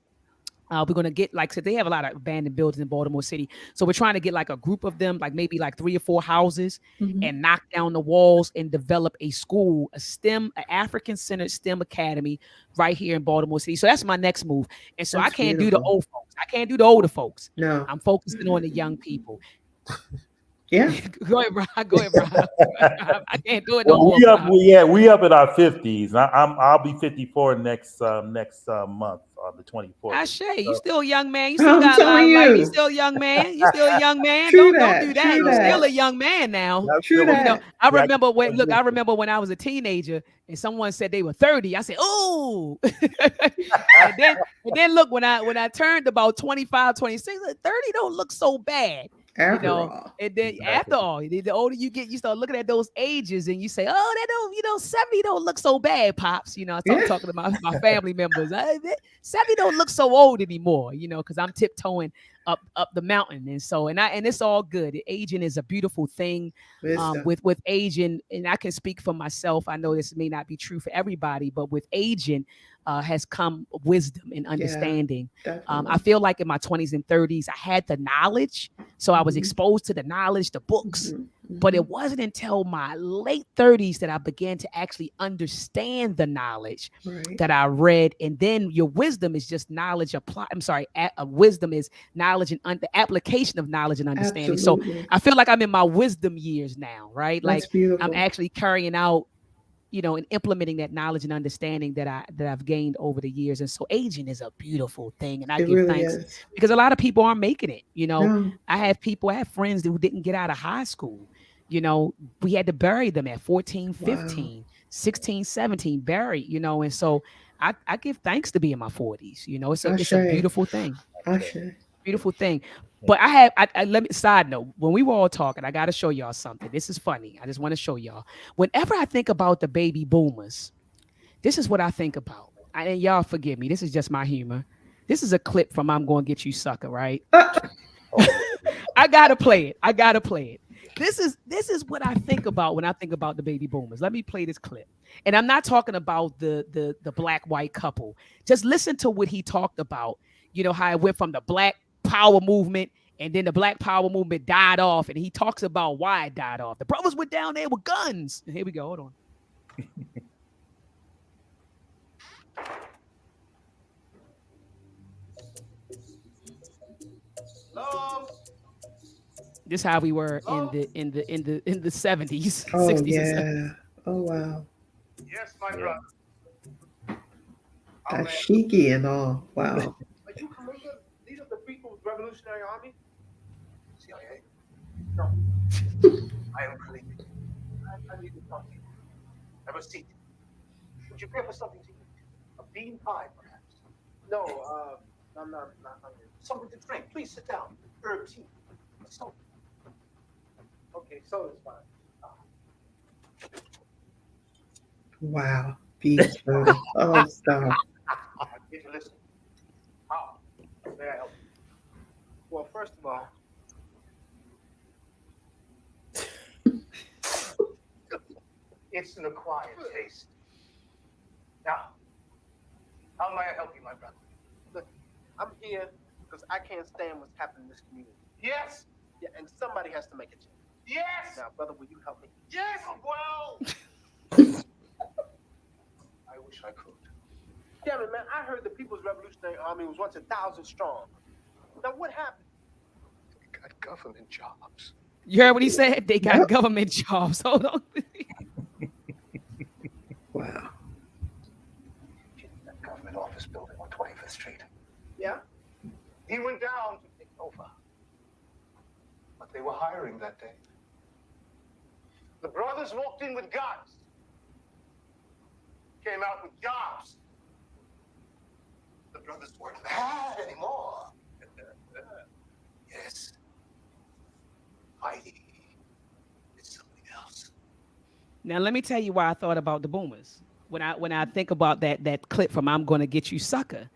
We're going to get, like I said, they have a lot of abandoned buildings in Baltimore City. So we're trying to get like a group of them, like maybe like 3 or 4 houses, and knock down the walls and develop a school, an African-centered STEM academy right here in Baltimore City. So that's my next move. And so I That's can't do the beautiful. old folks. I can't do the older folks. No. I'm focusing on the young people. Yeah. Go ahead, Rob. Go ahead, Rob. I can't do it no Well, more, Rob. we up in our 50s. I'll be 54 next month on the 24th. I say, you So, still a young man. You still I'm got a lot telling of life. You you. still a young man. You still a young man. True Don't that. do that. True You still that. a young man now. that's True still- that. I Yeah, remember when listen. I remember when I was a teenager and someone said they were 30. I said, "Oh." and then look, when I turned about 25, 26, 30 don't look so bad. After all. And then Exactly. after all, the older you get, you start looking at those ages and you say, "Oh, that don't, 70 don't look so bad, pops." I start Yeah. talking to my family members. 70 don't look so old anymore, because I'm tiptoeing up the mountain. And it's all good. Aging is a beautiful thing. Wisdom. With aging, and I can speak for myself. I know this may not be true for everybody, but with aging has come wisdom and understanding. I Definitely. feel like in my 20s and 30s, I had the knowledge. So I was exposed to the knowledge, the books, but it wasn't until my late 30s that I began to actually understand the knowledge Right. that I read. And then your wisdom is just knowledge apply. I'm sorry, wisdom is knowledge and the application of knowledge and understanding. Absolutely. So I feel like I'm in my wisdom years now, right? That's Like beautiful. I'm actually carrying out, and implementing that knowledge and understanding that I've gained over the years. And so aging is a beautiful thing. And I It give really thanks is. because a lot of people aren't making it. No. I have friends who didn't get out of high school. We had to bury them at 14, Wow. 15, 16, 17, buried, and so I give thanks to be in my 40s. It's a Ashe. beautiful thing. Ashe. Beautiful thing. But let me side note, when we were all talking, I got to show y'all something. This is funny. I just want to show y'all. Whenever I think about the baby boomers, this is what I think about. And y'all forgive me. This is just my humor. This is a clip from I'm Gonna Get You Sucker, right? I gotta play it. This is what I think about when I think about the baby boomers. Let me play this clip. And I'm not talking about the black white couple. Just listen to what he talked about. How it went from the black power movement, and then the black power movement died off, and he talks about why it died off. The brothers went down there with guns. Here we go. Hold on. Hello? This is how we were in the 70s, Oh 60s, and 70s. yeah. Oh wow. Yes, my brother. Dashiki and all. Wow. Are you Kalinga, leader of the People's Revolutionary Army? CIA? No. I am Kalinga. I need to talk to you. Have a seat. Would you care for something to eat? A bean pie, perhaps? No, I'm not hungry. Something to drink. Please sit down. Herb tea. Soda. Okay, soda's fine. Wow. Beach soda. Oh stop. Did you listen? How? May I help you? Well, first of all, it's an acquired taste. Now, how may I help you, my brother? Look, I'm here because I can't stand what's happening in this community. Yes. Yeah, and somebody has to make a change. Yes. Now, brother, will you help me? Yes. Well. I wish I could. Damn it, man! I heard the People's Revolutionary Army was once 1,000 strong. Now, what happened? They got government jobs. You heard what he said? They got government jobs. Hold on. Wow. That government office building on 25th Street. Yeah? He went down to take over. But they were hiring that day. The brothers walked in with guns. Came out with jobs. The brothers weren't bad anymore. Yes, fighting is something else. Now let me tell you why I thought about the boomers. When I think about that clip from "I'm Gonna Get You, Sucker,"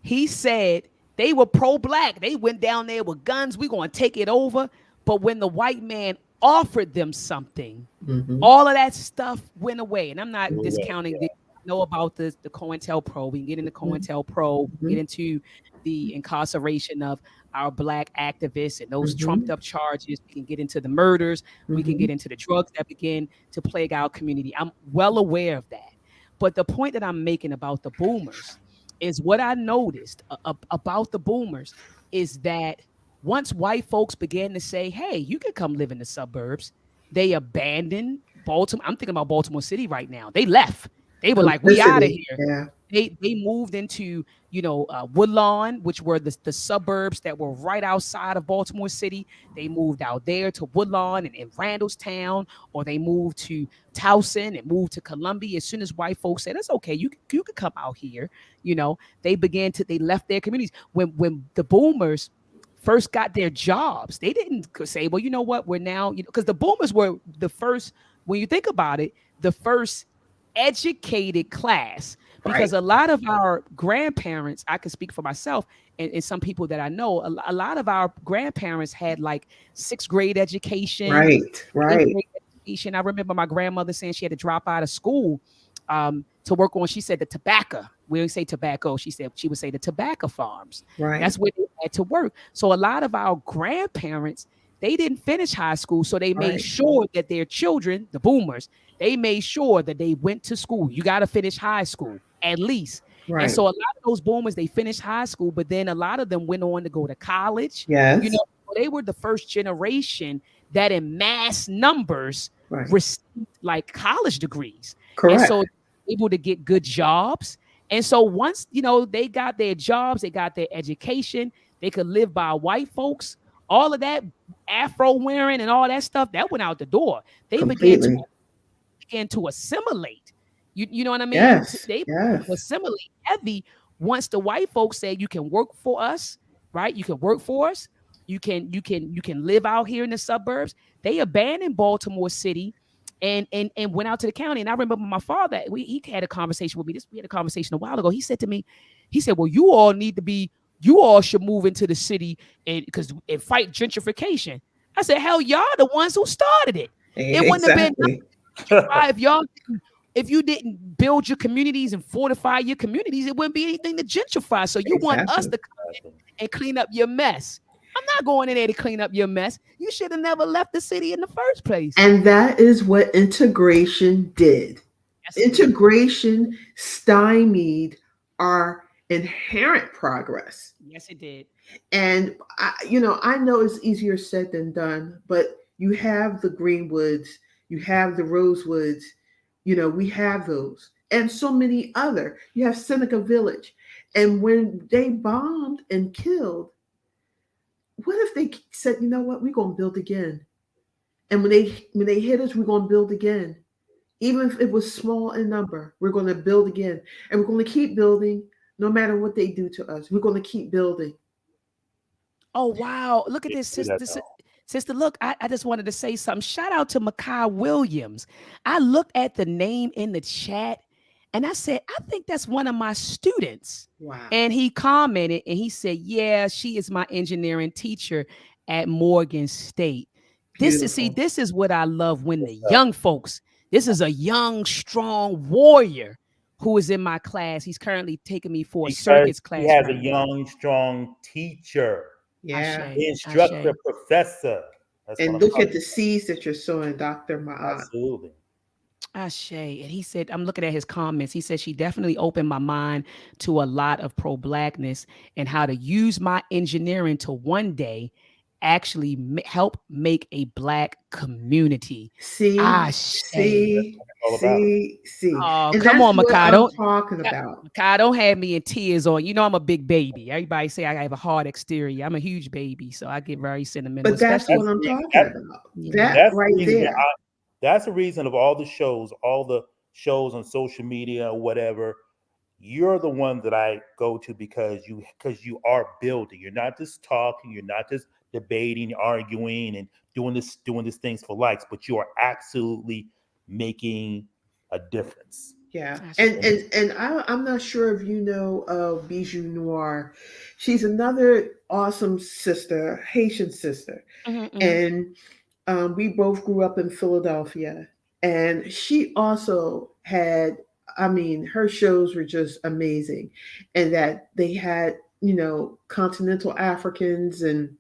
he said they were pro-black. They went down there with guns. We gonna take it over. But when the white man offered them something, Hmm. all of that stuff went away. And I'm not Yeah. discounting the know about the COINTELPRO. We can get into Hmm. COINTELPRO, we can get into the incarceration of our black activists and those trumped Hmm. up charges. We can get into the murders. We can Hmm. get into the drugs that begin to plague our community. I'm well aware of that. But the point that I'm making about the boomers is what I noticed about the boomers is that once white folks began to say, hey, you can come live in the suburbs, they abandoned Baltimore. I'm thinking about Baltimore City right now. They left. They were like, we out of Simplicity. here. Yeah. They moved into Woodlawn, which were the suburbs that were right outside of Baltimore City. They moved out there to Woodlawn and Randallstown, or they moved to Towson and moved to Columbia. As soon as white folks said that's okay, you could come out here, they left their communities. When the boomers first got their jobs, they didn't say, well, you know what, we're now, because the boomers were the first, when you think about it, the first educated class, Right. because a lot of our grandparents, I can speak for myself and some people that I know, a lot of our grandparents had like sixth grade education, Right. eighth Right. grade education. I remember my grandmother saying she had to drop out of school to work on, she said, the tobacco. We don't say tobacco. She would say the tobacco farms. Right. That's where they had to work. So a lot of our grandparents, they didn't finish high school. So they made Right. sure that their children, the boomers, they made sure that they went to school. You got to finish high school at least. And Right. so a lot of those boomers, they finished high school, but then a lot of them went on to go to college. You Yes. know, they were the first generation that in mass numbers Right. received like college degrees. And Correct. so able to get good jobs. And so once, they got their jobs, they got their education, they could live by white folks, all of that afro wearing and all that stuff, that went out the door. They Completely. began to assimilate. You know what I mean? Yes. They began to Yes. assimilate heavy once the white folks said you can work for us, right? You can work for us. You can live out here in the suburbs. They abandoned Baltimore City and went out to the county. And I remember my father, he had a conversation with me. We had a conversation a while ago. He said to me, he said, well, you all should move into the city and fight gentrification. I said, hell, y'all the ones who started it. It wouldn't have been Exactly. if y'all if you didn't build your communities and fortify your communities, it wouldn't be anything to gentrify. So you want us Exactly. to come in and clean up your mess. I'm not going in there to clean up your mess. You should have never left the city in the first place. And that is what integration did. Yes, it did. Integration stymied our inherent progress. Yes, it did. And I know it's easier said than done, but you have the Greenwoods, you have the Rosewoods, we have those, and so many other. You have Seneca Village, and when they bombed and killed, what if they said, you know what, we're gonna build again, and when they hit us, we're gonna build again, even if it was small in number, we're gonna build again, and we're gonna keep building, no matter what they do to us. We're gonna keep building. Oh wow! Look at Yeah, this, do that sister. though. Sister, look, I just wanted to say something. Shout out to Makai Williams. I looked at the name in the chat and I said, I think that's one of my students. Wow. And he commented and he said, yeah, she is my engineering teacher at Morgan State. Beautiful. This is what I love when the What's up? young folks, this is a young, strong warrior who is in my class. He's currently taking me for a Because circuits he class has a right now. young, strong teacher, Yeah. Ashe, instructor, Ashe. professor. That's what And I'm look talking at the seeds that you're sowing, Dr. about. Ma'at. Absolutely. Ashe. And he said, I'm looking at his comments. He said, she definitely opened my mind to a lot of pro blackness and how to use my engineering to one day actually help make a black community. See, Ashe. That's see, what it's all about. see. Oh, And come that's on, what Makai. I'm talking about. Makai, don't have me in tears on. You know, I'm a big baby. Everybody say I have a hard exterior. I'm a huge baby. So I get very sentimental, But that's especially, what I'm talking That's about. you know. That that's the right reason. there. That's the reason of all the shows on social media or whatever. you're the one that I go to because you are building. You're not just talking. You're not just debating, arguing, and doing these things for likes, but you are absolutely making a difference. Yeah, That's and And true. and and I'm not sure if you know of Bijou Noir. She's another awesome sister, Haitian sister, Hmm. and we both grew up in Philadelphia. And she also had, I mean, her shows were just amazing, and that they had, continental Africans and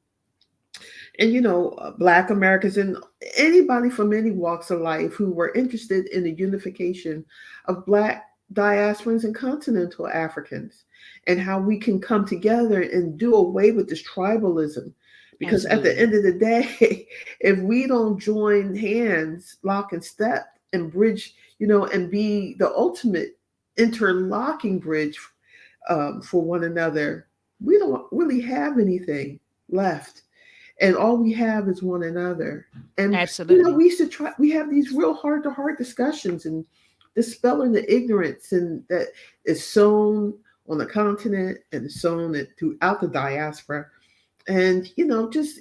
Black Americans and anybody from any walks of life who were interested in the unification of Black diasporans and continental Africans, and how we can come together and do away with this tribalism. Because at the Absolutely. end of the day, if we don't join hands, lock and step, and bridge, and be the ultimate interlocking bridge for one another, we don't really have anything left, and all we have is one another. And Absolutely. we used to try. We have these real heart to heart discussions and dispelling the ignorance and that is sown on the continent and sown throughout the diaspora. And just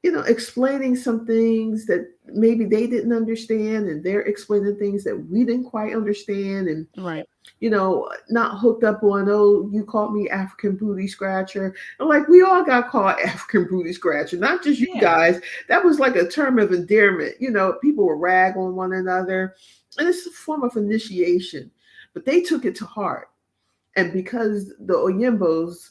explaining some things that maybe they didn't understand, and they're explaining things that we didn't quite understand, and Right. not hooked up on, oh, you called me African booty scratcher. And like, we all got called African booty scratcher, not just you Yeah. guys. That was like a term of endearment. People would rag on one another. And it's a form of initiation. But they took it to heart. And because the Oyimbos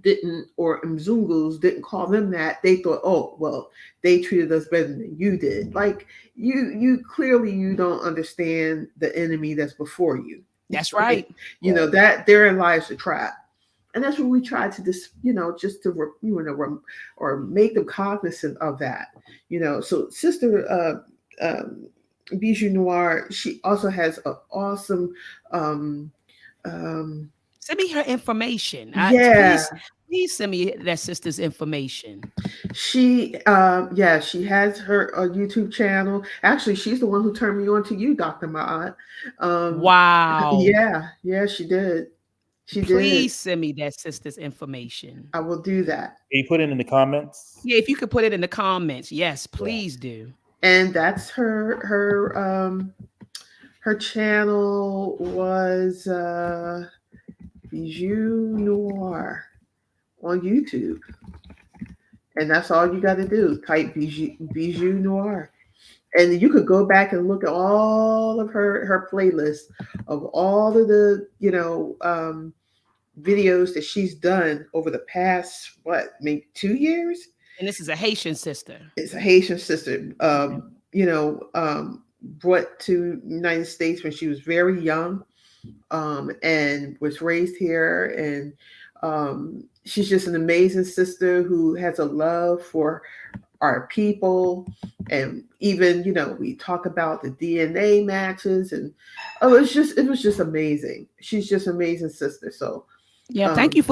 didn't, or Mzungus didn't call them that, they thought, oh, well, they treated us better than you did. Like, you clearly, you don't understand the enemy that's before you. That's Right? right. right, That therein lies the trap. And that's what we try to just, just to or make them cognizant of that. So Sister Bijou Noir, she also has an awesome um um Send me her information. yeah, Please send me that sister's information. she has her YouTube channel. Actually, she's the one who turned me on to you, Dr. Maat. um Wow. yeah, she did. She did. Please send me that sister's information. I will do that. can you put it in the comments? Yeah, if you could put it in the comments. Yes, Yeah. please do. And that's her channel was Bijou Noir on YouTube. And that's all you got to do. Type Bijou Noir. And you could go back and look at all of her playlist of all of the videos that she's done over the past, what, maybe 2 years. And this is a Haitian sister. It's a Haitian sister, Okay. brought to United States when she was very young, and was raised here. And she's just an amazing sister who has a love for our people. And even, we talk about the DNA matches, and it was just amazing. She's just an amazing sister. So Yeah, um, thank you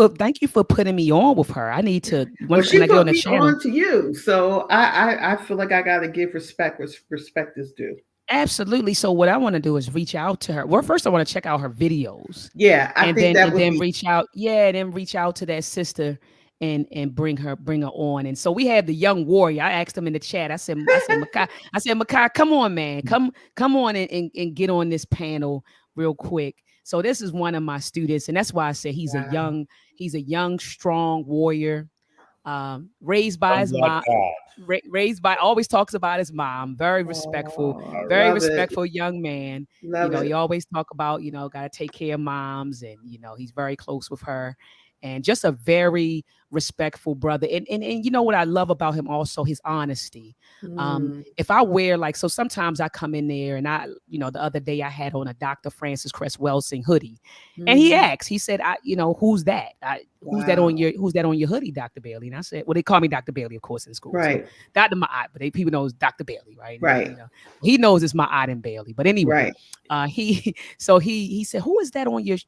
for putting me on with her. I need to well, when she I get on put the me channel. on to you, so I feel like I got to give respect where respect is due. Absolutely. So what I want to do is reach out to her. Well, first I want to check out her videos, Yeah, I think that and would then be. reach out. Yeah, then reach out to that sister and bring her on. And so we have the young warrior. I asked him in the chat. Makai, Makai, come on, man. Come on and get on this panel real quick. So this is one of my students, and that's why I said Wow. he's a young, strong warrior, raised by From his Black mom, God. raised by, always talks about his mom. Oh, Very love it. respectful young man. You Love know, it. he always talk about, got to take care of moms, and he's very close with her, and just a very respectful brother. And you know what I love about him also, his honesty. Mm, If I wear, like, so sometimes I come in there and the other day I had on a Dr. Francis Cress Welsing hoodie, and he mm, asked, he said, who's that? wow. Who's that on your hoodie, Dr. Bailey? And I said, well, they call me Dr. Bailey, of course, in school. So Right. Dr. Ma'at, but people know it's Dr. Bailey, right? And, Right. he knows it's Ma'at and Bailey. But anyway, Right. he said, who is that on your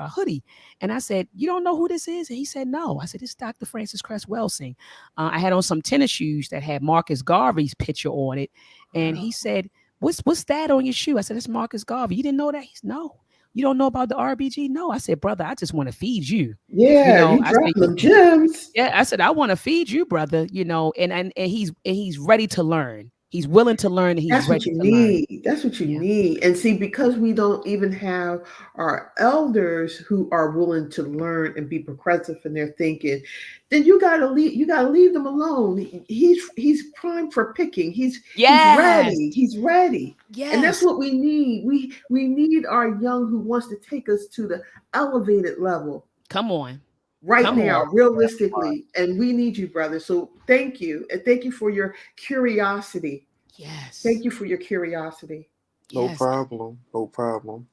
hoodie? And I said, you don't know who this is? And he said, no. I said, it's Dr. Francis Cress Welsing. I had on some tennis shoes that had Marcus Garvey's picture on it. And Wow. he said, what's that on your shoe? I said, it's Marcus Garvey. You didn't know that? He's no. You don't know about the RBG? No. I said, brother, I just want to feed you. Yeah, you I said, dropping them gems. yeah, I said, I want to feed you, brother, and he's ready to learn. He's willing to learn and he's That's what ready you to learn. need. That's what you Yeah. need. And see, because we don't even have our elders who are willing to learn and be progressive in their thinking, then you gotta leave them alone. He's primed for picking. He's Yes. ready. He's ready. And that's Yes. what we need. We need our young who wants to take us to the elevated level Come on. right Come now, on. realistically. And we need you, brother. So thank you. And thank you for your curiosity. Yes. Thank you for your curiosity. No Yes. problem. No problem.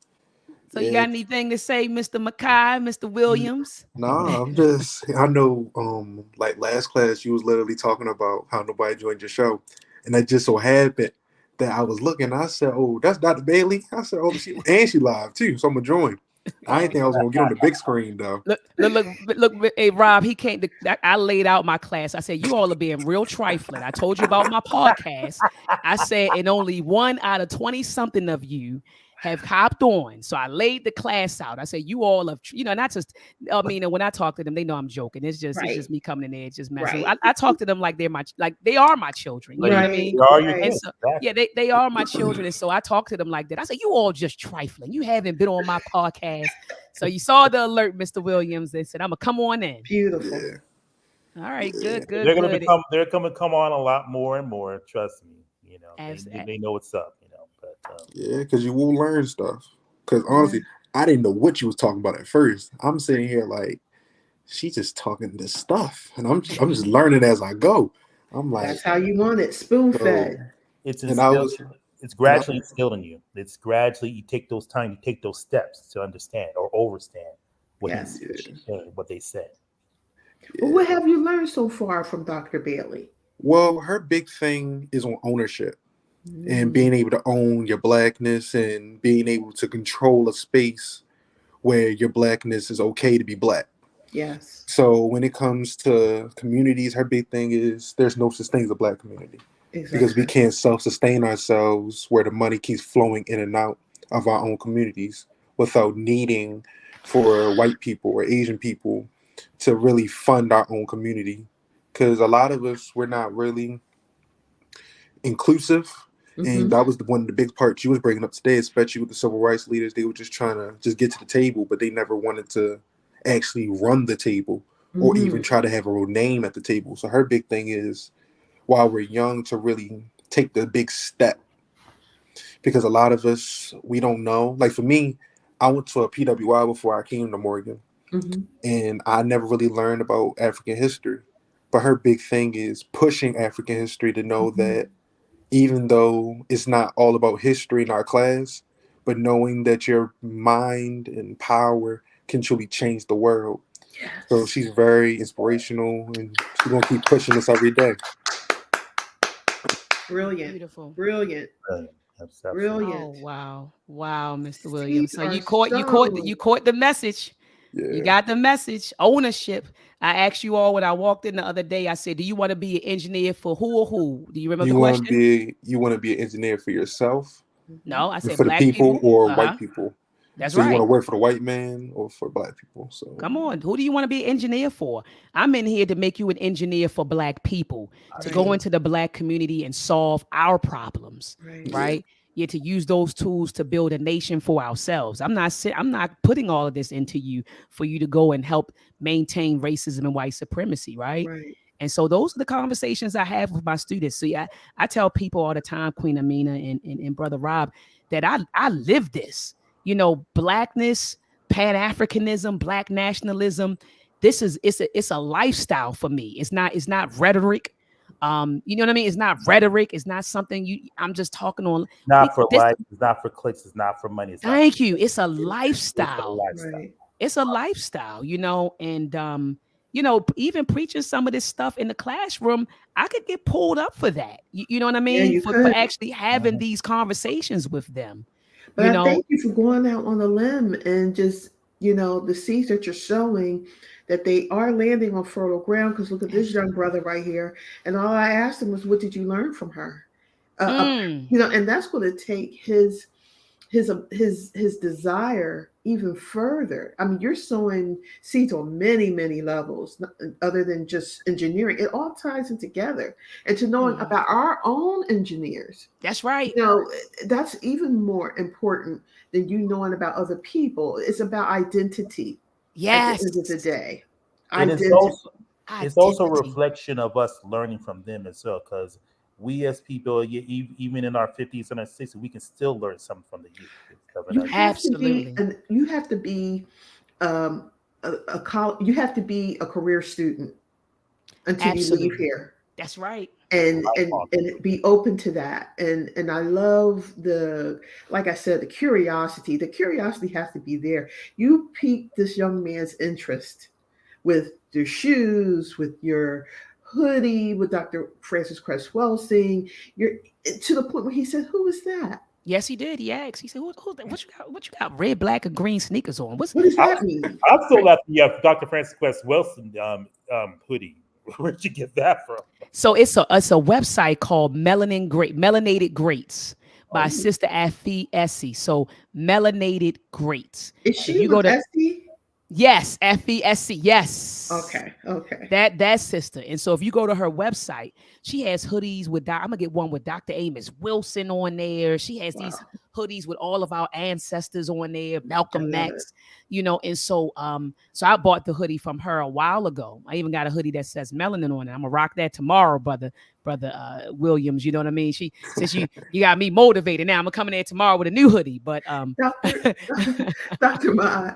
So you Yeah. got anything to say, Mr. Mackay, Mr. Williams? Nah, I'm just I know like last class you was literally talking about how nobody joined your show. And that just so happened that I was looking, I said, oh, that's Dr. Bailey. I said, oh, she live too, so I'm gonna join. I didn't think I was gonna get on the big screen though. Look, hey, Rob, he can't. I laid out my class. I said, you all are being real trifling. I told you about my podcast. I said, and only 1 out of 20 something of you have hopped on. So I laid the class out. I said, you all have, not just, I mean, and when I talk to them, they know I'm joking. It's Right. just me coming in there, just messing. Right. I talk to them like they are my children. You know what I mean? Right. They are your Right. And kids. so, Exactly. yeah, they are my children. And so I talk to them like that. I said, you all just trifling. You haven't been on my podcast. So you saw the alert, Mr. Williams. They said, I'm going to come on in. Beautiful. Yeah. All right, Yeah. good. They're gonna come on a lot more and more. Trust me. Abs- They know what's up. But Yeah, because you will learn stuff. Because Yeah. honestly, I didn't know what you was talking about at first. I'm sitting here like, she just talking this stuff, and I'm just learning as I go. I'm like, That's how you want it. Spoon so, fed. it's and I instilled. was, It's and I, gradually instilled in you. It's gradually you take those time, you take those steps to understand or overstand what Yes. she's saying, what they said. Well, what have you learned so far from Dr. Bailey? well, her big thing is on ownership and Mm, being able to own your blackness and being able to control a space where your blackness is okay to be black. yes. So when it comes to communities, her big thing is there's no such thing as a black community because we Exactly. can't self-sustain ourselves where the money keeps flowing in and out of our own communities without needing for white people or Asian people to really fund our own community. Because a lot of us, we're not really inclusive. And Mm-hmm. that was one of the big parts you was bringing up today, especially with the civil rights leaders. They were just trying to just get to the table, but they never wanted to actually run the table or Mm-hmm. even try to have a real name at the table. So her big thing is while we're young to really take the big step, because a lot of us, we don't know. Like for me, I went to a PWI before I came to Morgan, Mm-hmm. and I never really learned about African history. But her big thing is pushing African history to know Mm-hmm. that even though it's not all about history in our class, but knowing that your mind and power can truly change the world. So Yes. she's very inspirational and she's gonna keep pushing this every day. Brilliant. Beautiful. Brilliant. Brilliant. Absolutely. Oh Brilliant. wow, Mr. Williams. Seeds So are you sown. caught the message. You Yeah. got the message. Ownership. I asked you all when I walked in the other day. I said, "Do you want to be an engineer for who or who?" Do you remember the question? You wanna be an engineer for yourself, Mm-hmm. No, I said for the black people people. or Uh huh. white people. That's So you right. wanna work for the white man or for black people. So Come on. Who do you want to be an engineer for? I'm in here to make you an engineer for black people, to go Right. into the black community and solve our problems, Right. yeah, right? Yeah, to use those tools to build a nation for ourselves. I'm not putting all of this into you for you to go and help maintain racism and white supremacy, right? Right. And so those are the conversations I have with my students. See, I tell people all the time, Queen Amina and Brother Rob, that I live this. Blackness, Pan-Africanism, Black nationalism. This is it's a lifestyle for me. It's not rhetoric. You know what I mean? It's not rhetoric. It's not something I'm just talking on. Not for This, likes, it's not for clicks, it's not for money, it's not thank you. It's a it's a lifestyle. lifestyle. Right. It's a lifestyle, and even preaching some of this stuff in the classroom, I could get pulled up for that. You know what I Yeah, mean? you For could. actually having Mhm. these conversations with them. But You I know, thank you for going out on a limb and just, the seeds that you're sowing, that they are landing on fertile ground. Because look at this young absolutely. brother right here. And all I asked him was, what did you learn from her? Uh, uh, Mm, and that's going to take his his desire even further. I mean, you're sowing seeds on many levels, other than just engineering. It all ties in together. And to knowing Mhm. about our own engineers, That's right. you know, that's even more important than you knowing about other people. It's about identity at the end of the Yes. day. And Identity. it's also a Identity. reflection of us learning from them as well, because we as people, even in our 50s and our 60s, we can still learn something from the youth and stuff. And You I, have to be, Absolutely. and you have to be you have to be a career student until you leave Absolutely. here, That's right. and be open to that. And I love the, like I said, the curiosity has to be there. You piqued this young man's interest with your shoes, with your hoodie, with Dr. Francis Cress Welsing. You're to the point where he said, who is that? Yes, he did. He asked. He said, who's that? What you got? Red, black, or green sneakers on? What's What does I, that mean? I'm still at the Dr. Francis Quest Wilson hoodie. Where'd you get that from? So it's a website called Melanated Greats by Oh, Sister Afi Essie. So Melanated Greats. is If she you go with to Esty? yes, F-E-S-C, yes. Okay, okay. That sister. And so if you go to her website, she has hoodies with I'm gonna get one with Dr. Amos Wilson on there. She has these Wow, hoodies with all of our ancestors on there, I Malcolm love it. X, and so I bought the hoodie from her a while ago. I even got a hoodie that says melanin on it. I'm gonna rock that tomorrow, brother Williams. You know what I mean? She since you got me motivated now. I'm gonna come in there tomorrow with a new hoodie. But Doctor Dr. Ma,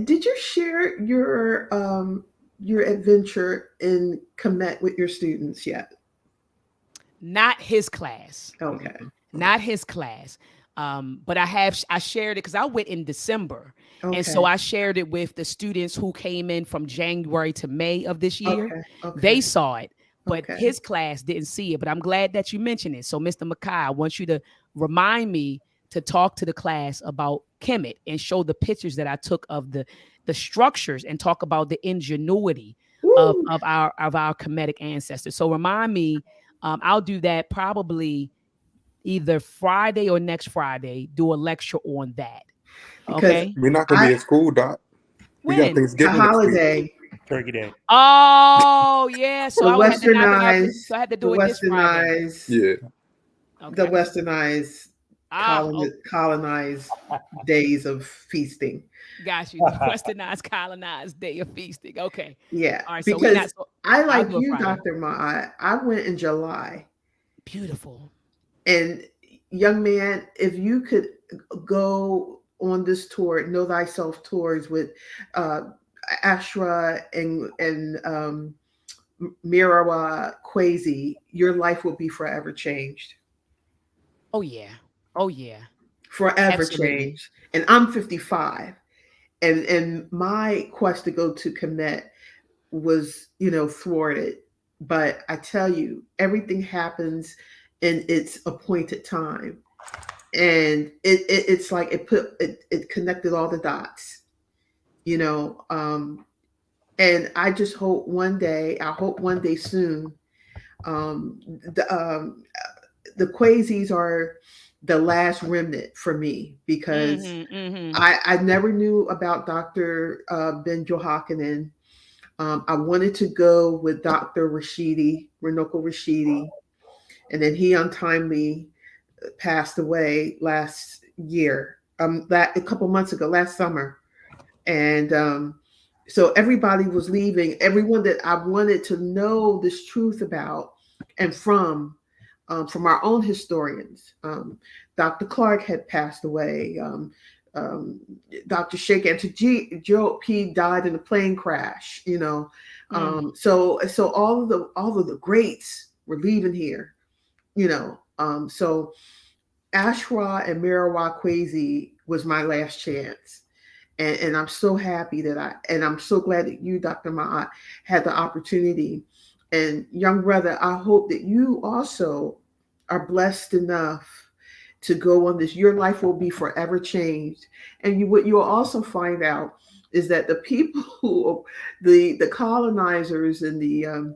did you share your adventure in Kemet with your students yet? not his class. Okay, Not his class. But I shared it because I went in December. And so okay, I shared it with the students who came in from January to May of this year. okay, They okay, saw it, but okay. his class didn't see it. But I'm glad that you mentioned it. So, Mr. Mackay, I want you to remind me to talk to the class about Kemet and show the pictures that I took of the structures and talk about the ingenuity of, Woo! of our Kemetic ancestors. So remind me, I'll do that probably either Friday or next Friday, do a lecture on that. Because Okay. We're not gonna I be at school, Doc. We got When? a Thanksgiving next week. holiday, Turkey Day. Oh yeah. So the I would have to not to have to westernized, so I had to the do it this Friday. westernized, Yeah. the Okay. westernized Oh, colonized days of feasting. got you. The westernized colonized day of feasting. Okay. Yeah, All right. So we not because so I, I'll like do it you, Friday. Dr. Ma, I went in July. Beautiful. And young man, if you could go on this tour, Know Thyself tours with uh, Ashra and Mirawa Kwesi, your life will be forever changed. Oh yeah. Oh yeah. Forever Absolutely. changed. And I'm 55. And my quest to go to Kemet was, thwarted. But I tell you, everything happens in its appointed time. And it's like it connected all the dots, you know. And I hope one day soon, um, the um, the Quasis are the last remnant for me, because Mm-hmm. Mm-hmm. I never knew about Dr. Ben Johakinen. I wanted to go with Dr. Renoko Rashidi, and then he untimely passed away last year, that a couple months ago, last summer. And so everybody was leaving, everyone that I wanted to know this truth about and from our own historians. Dr. Clark had passed away. Um, Dr. Sheikh Joe P died in a plane crash. Mm. So all of the greats were leaving here. So Ashra and Mirawa Kwesi was my last chance. And I'm so happy and I'm so glad that you, Dr. Ma'at, had the opportunity. And young brother, I hope that you also are blessed enough to go on this. Your life will be forever changed. And what you'll also find out is that the people who, the colonizers and the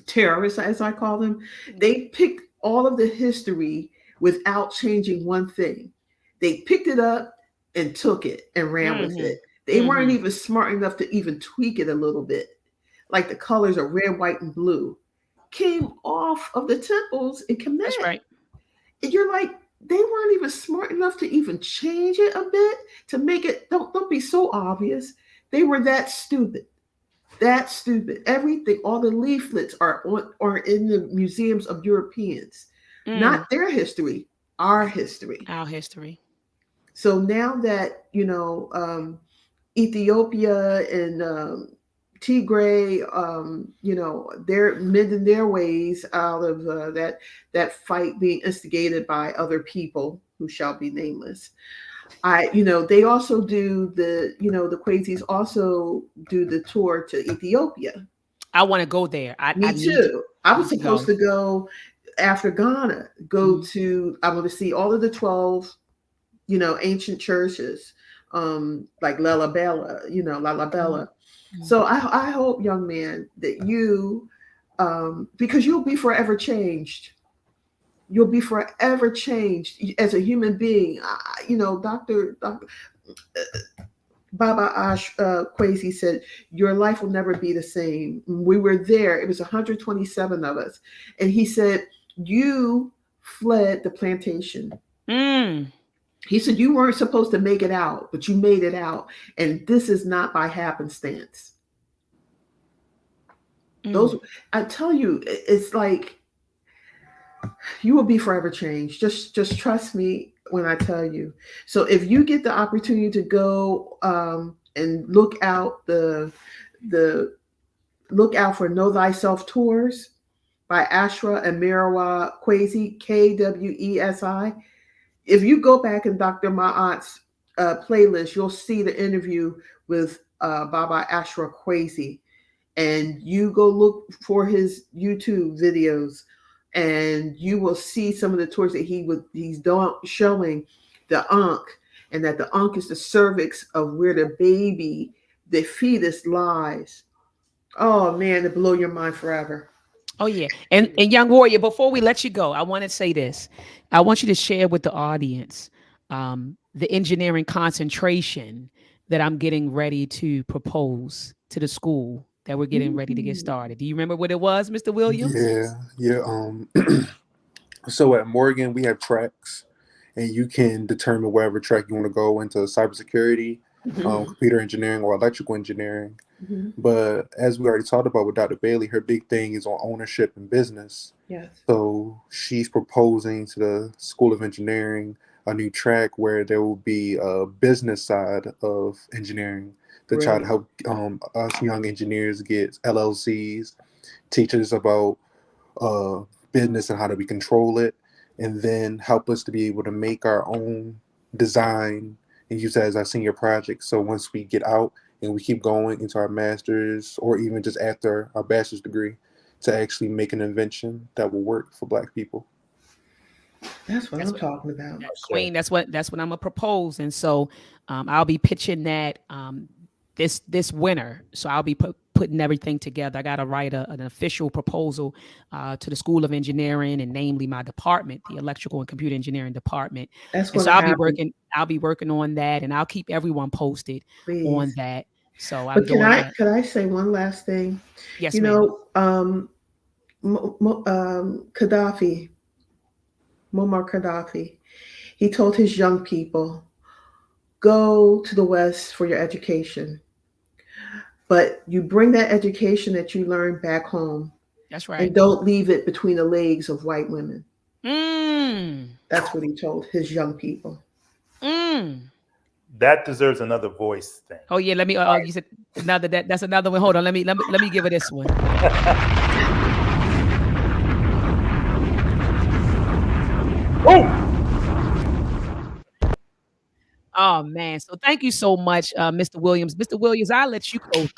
terrorists, as I call them, Mm. they picked all of the history without changing one thing. They picked it up and took it and ran with Mm-hmm. it. They weren't even smart enough to even tweak it a little bit. Like the colors are red, white, and blue came off of the temples in That's Kemet. right. And you're like, they weren't even smart enough to even change it a bit to make it. Don't be so obvious. They were that stupid. That stupid. Everything, all the leaflets are in the museums of Europeans, Mm. not their history, our history. Our history. So now that Ethiopia and Tigray, they're mending their ways out of that fight being instigated by other people who shall be nameless. They also do the Quasies also do the tour to Ethiopia. I want to go there. I Me too. I was need to supposed go. to go after Ghana. I want to see all of the 12 ancient churches, like Lalabella, Lalabella. So I hope, young man, that you, because you'll be forever changed. You'll be forever changed as a human being. Doctor Baba Ash Kwesi said, your life will never be the same. We were there. It was 127 of us. And he said, you fled the plantation. Mm. He said, you weren't supposed to make it out, but you made it out. And this is not by happenstance. Those, I tell you, it's like you will be forever changed. Just trust me when I tell you. So if you get the opportunity to go and look out look out for Know Thyself tours by Ashra and Mirawa Kwesi, Kwesi. If you go back in Dr. Ma'at's playlist, you'll see the interview with Baba Ashra Kwesi. And you go look for his YouTube videos, and you will see some of the tours that he's showing the Ankh, and that the Ankh is the cervix of where the fetus lies. Oh man, to blow your mind forever. Oh yeah. And young warrior, before we let you go, I want to say this. I want you to share with the audience the engineering concentration that I'm getting ready to propose to the school that we're getting ready to get started. Do you remember what it was, Mr. Williams? Yeah. So at Morgan, we have tracks, and you can determine whatever track you want to go into: cybersecurity, computer engineering, or electrical engineering. But as we already talked about with Dr. Bailey, her big thing is on ownership and business. Yes. So she's proposing to the School of Engineering a new track where there will be a business side of engineering to try to help us young engineers get LLCs, teach us about business and how do we control it, and then help us to be able to make our own design and use that as our senior project. So once we get out and we keep going into our master's or even just after our bachelor's degree, to actually make an invention that will work for Black people. That's what I'm talking about. Queen, that's what I'm gonna propose. And so I'll be pitching that this winter. So I'll be putting everything together. I got to write an official proposal to the School of Engineering, and namely my department, the Electrical and Computer Engineering department. That's and what so I'll be working on that, and I'll keep everyone posted on that. So I'm doing that. Could I say one last thing? Yes, you ma'am. know, Gaddafi, Muammar Gaddafi, he told his young people, go to the West for your education. But you bring that education that you learned back home. That's right. And don't leave it between the legs of white women. Mm. That's what he told his young people. That deserves another voice thing. Oh yeah, let me. You said another. That's another one. Hold on. Let me give her this one. Oh man. So thank you so much, Mr. Williams. Mr. Williams, I'll let you close.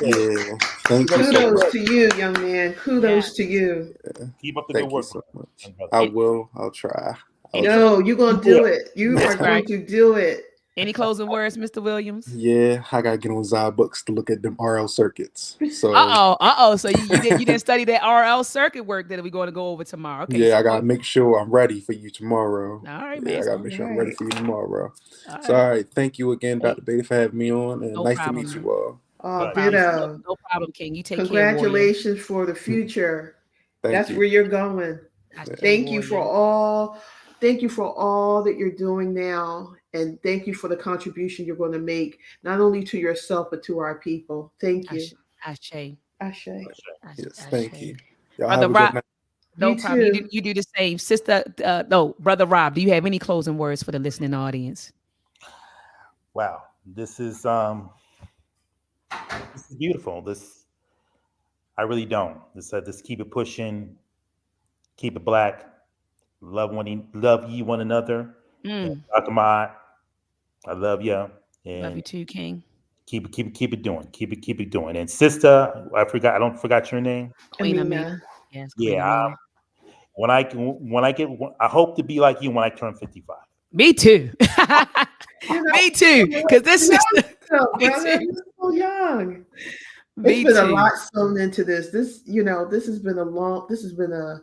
Yeah. Thank you so Kudos much. to you, young man. Kudos to you. Keep up the Thank good you work. so much. I will. I'll try. No, you're going to do it. You That's are going to do it. Any closing words, Mr. Williams? Yeah, I gotta get on Zybucks to look at them RL circuits. Uh So oh, So you didn't study that RL circuit work that we're going to go over tomorrow. Okay, yeah, so I gotta make sure I'm ready for you tomorrow. all right, Yeah, man. I gotta So, make All sure I'm ready right. for you tomorrow. all So right, all right, thank you again, hey, Dr. Beta, for having me on, and no nice to problem, meet man. you all. No Oh, Right. problem, ditto. no problem, King. You take care, warrior. Congratulations for the future. Thank That's you. where you're going. I Yeah. say, Thank you for warrior. all. Thank you for all that you're doing now, and thank you for the contribution you're going to make, not only to yourself but to our people. Thank you. I say, Ashe. Yes, I thank say. you. Y'all Brother have a good Rob, night. no You problem. too. You do the same, sister. No, brother Rob. Do you have any closing words for the listening audience? Wow. This is beautiful. This I really don't. This keep it pushing, keep it black, love ye one another. And Mm, Dr. Mott, I love you. love you And too, King. keep it doing. Keep it doing. And sister, I don't forgot your name. Queen Amina. Amina. Yes, Queen Yeah, Amina. I hope to be like you when I turn 55. Me too. You know, Me too. Because this you're sister. young, Me brother. too. You're so young. It's Me been a too. lot sewn into this. This has been a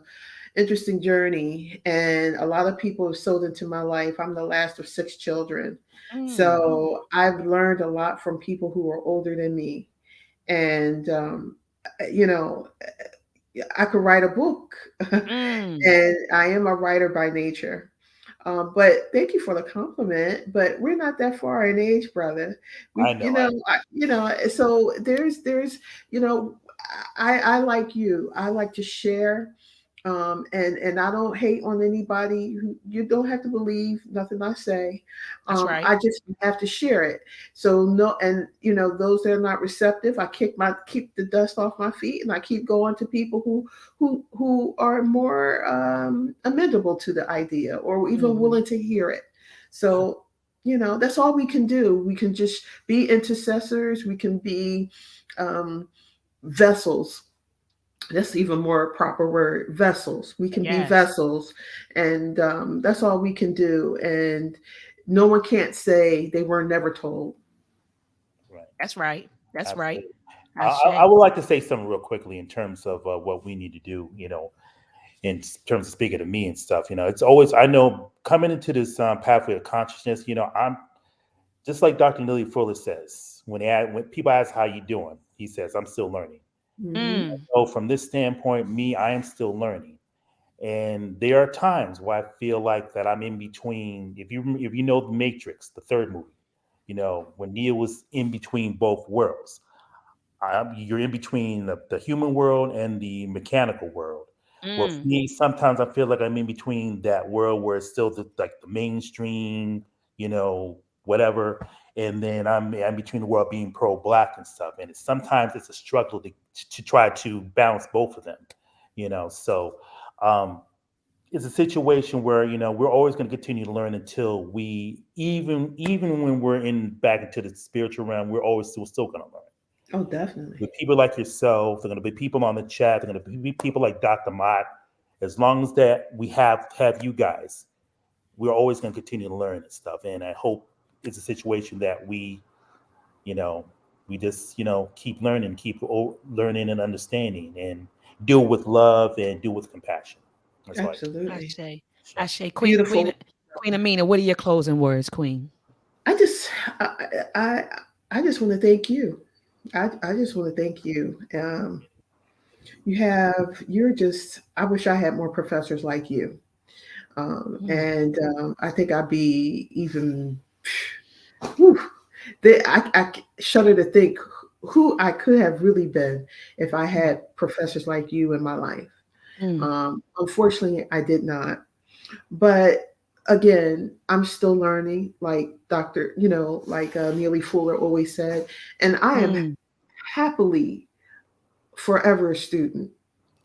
interesting journey, and a lot of people have sold into my life. I'm the last of 6 children. Mm, So I've learned a lot from people who are older than me. And, you know, I could write a book, mm. and I am a writer by nature. But thank you for the compliment. But we're not that far in age, brother. I We, know. I so you know, I like you. I like to share, and I don't hate on anybody. You don't have to believe nothing I say. That's right. I just have to share it. So no, and those that are not receptive, I keep the dust off my feet, and I keep going to people who are more amenable to the idea, or even Mhm. willing to hear it. So that's all we can do. We can just be intercessors. We can be um, vessels. That's even more proper word, vessels. We can be Yes. vessels, and that's all we can do. And no one can't say they were never told. right. That's right. That's right. Absolutely. I I say. would like to say something real quickly in terms of what we need to do. In terms of speaking to me and stuff. It's always I know coming into this pathway of consciousness. I'm just like Dr. Lily Fuller says when people ask how you doing, he says I'm still learning. Hmm. Mm, So from this standpoint, I am still learning. And there are times where I feel like that I'm in between. If you know the Matrix, the third movie, when Neo was in between both worlds, you're in between the human world and the mechanical world. Well, for mm. me, sometimes I feel like I'm in between that world where it's still like the mainstream, whatever, and then I'm between the world being pro-black and stuff. And sometimes it's a struggle to try to balance both of them, So um, it's a situation where we're always going to continue to learn until we even when we're in back into the spiritual realm, we're always still going to learn Oh, definitely. with people like yourself. They're going to be people on the chat. They're going to be people like Dr. Mott. As long as that we have you guys, we're always going to continue to learn and stuff. And I hope it's a situation that you know, we just keep learning, learning and understanding, and do with love and do with compassion. That's all I can I Absolutely. say. I say. say. Beautiful. Queen Amina. What are your closing words, Queen? I just, I, I just want to thank you. I just want to thank you. You're just. I wish I had more professors like you. Mm, And I think I'd be even. Whew, I shudder to think who I could have really been if I mm, had professors like you in my life. mm, Unfortunately, I did not. But again, I'm still learning, like Neely Fuller always said, and I am mm. happily forever a student,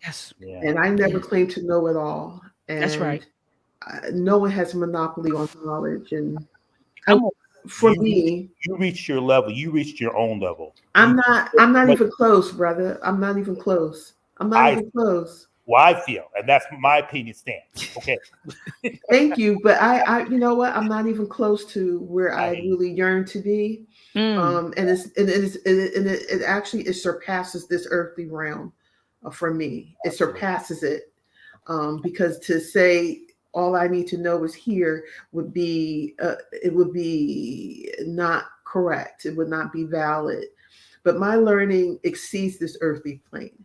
Yes. Yeah. and I never Yeah. claim to know it all, That's and right. no one has a monopoly on knowledge. And I, Come on. for me, You reached your level. You reached your own level. I'm not. So I'm not much. even close, brother. I'm not even close. I'm not I even close. I feel, and that's my opinion stance. Okay, Thank you, but you know what? I'm not even close to where I I mean, really yearn to be. Mm, It actually it surpasses this earthly realm for me. It absolutely. surpasses it because to say all I need to know is here would be it would be not correct. It would not be valid. But my learning exceeds this earthly plane.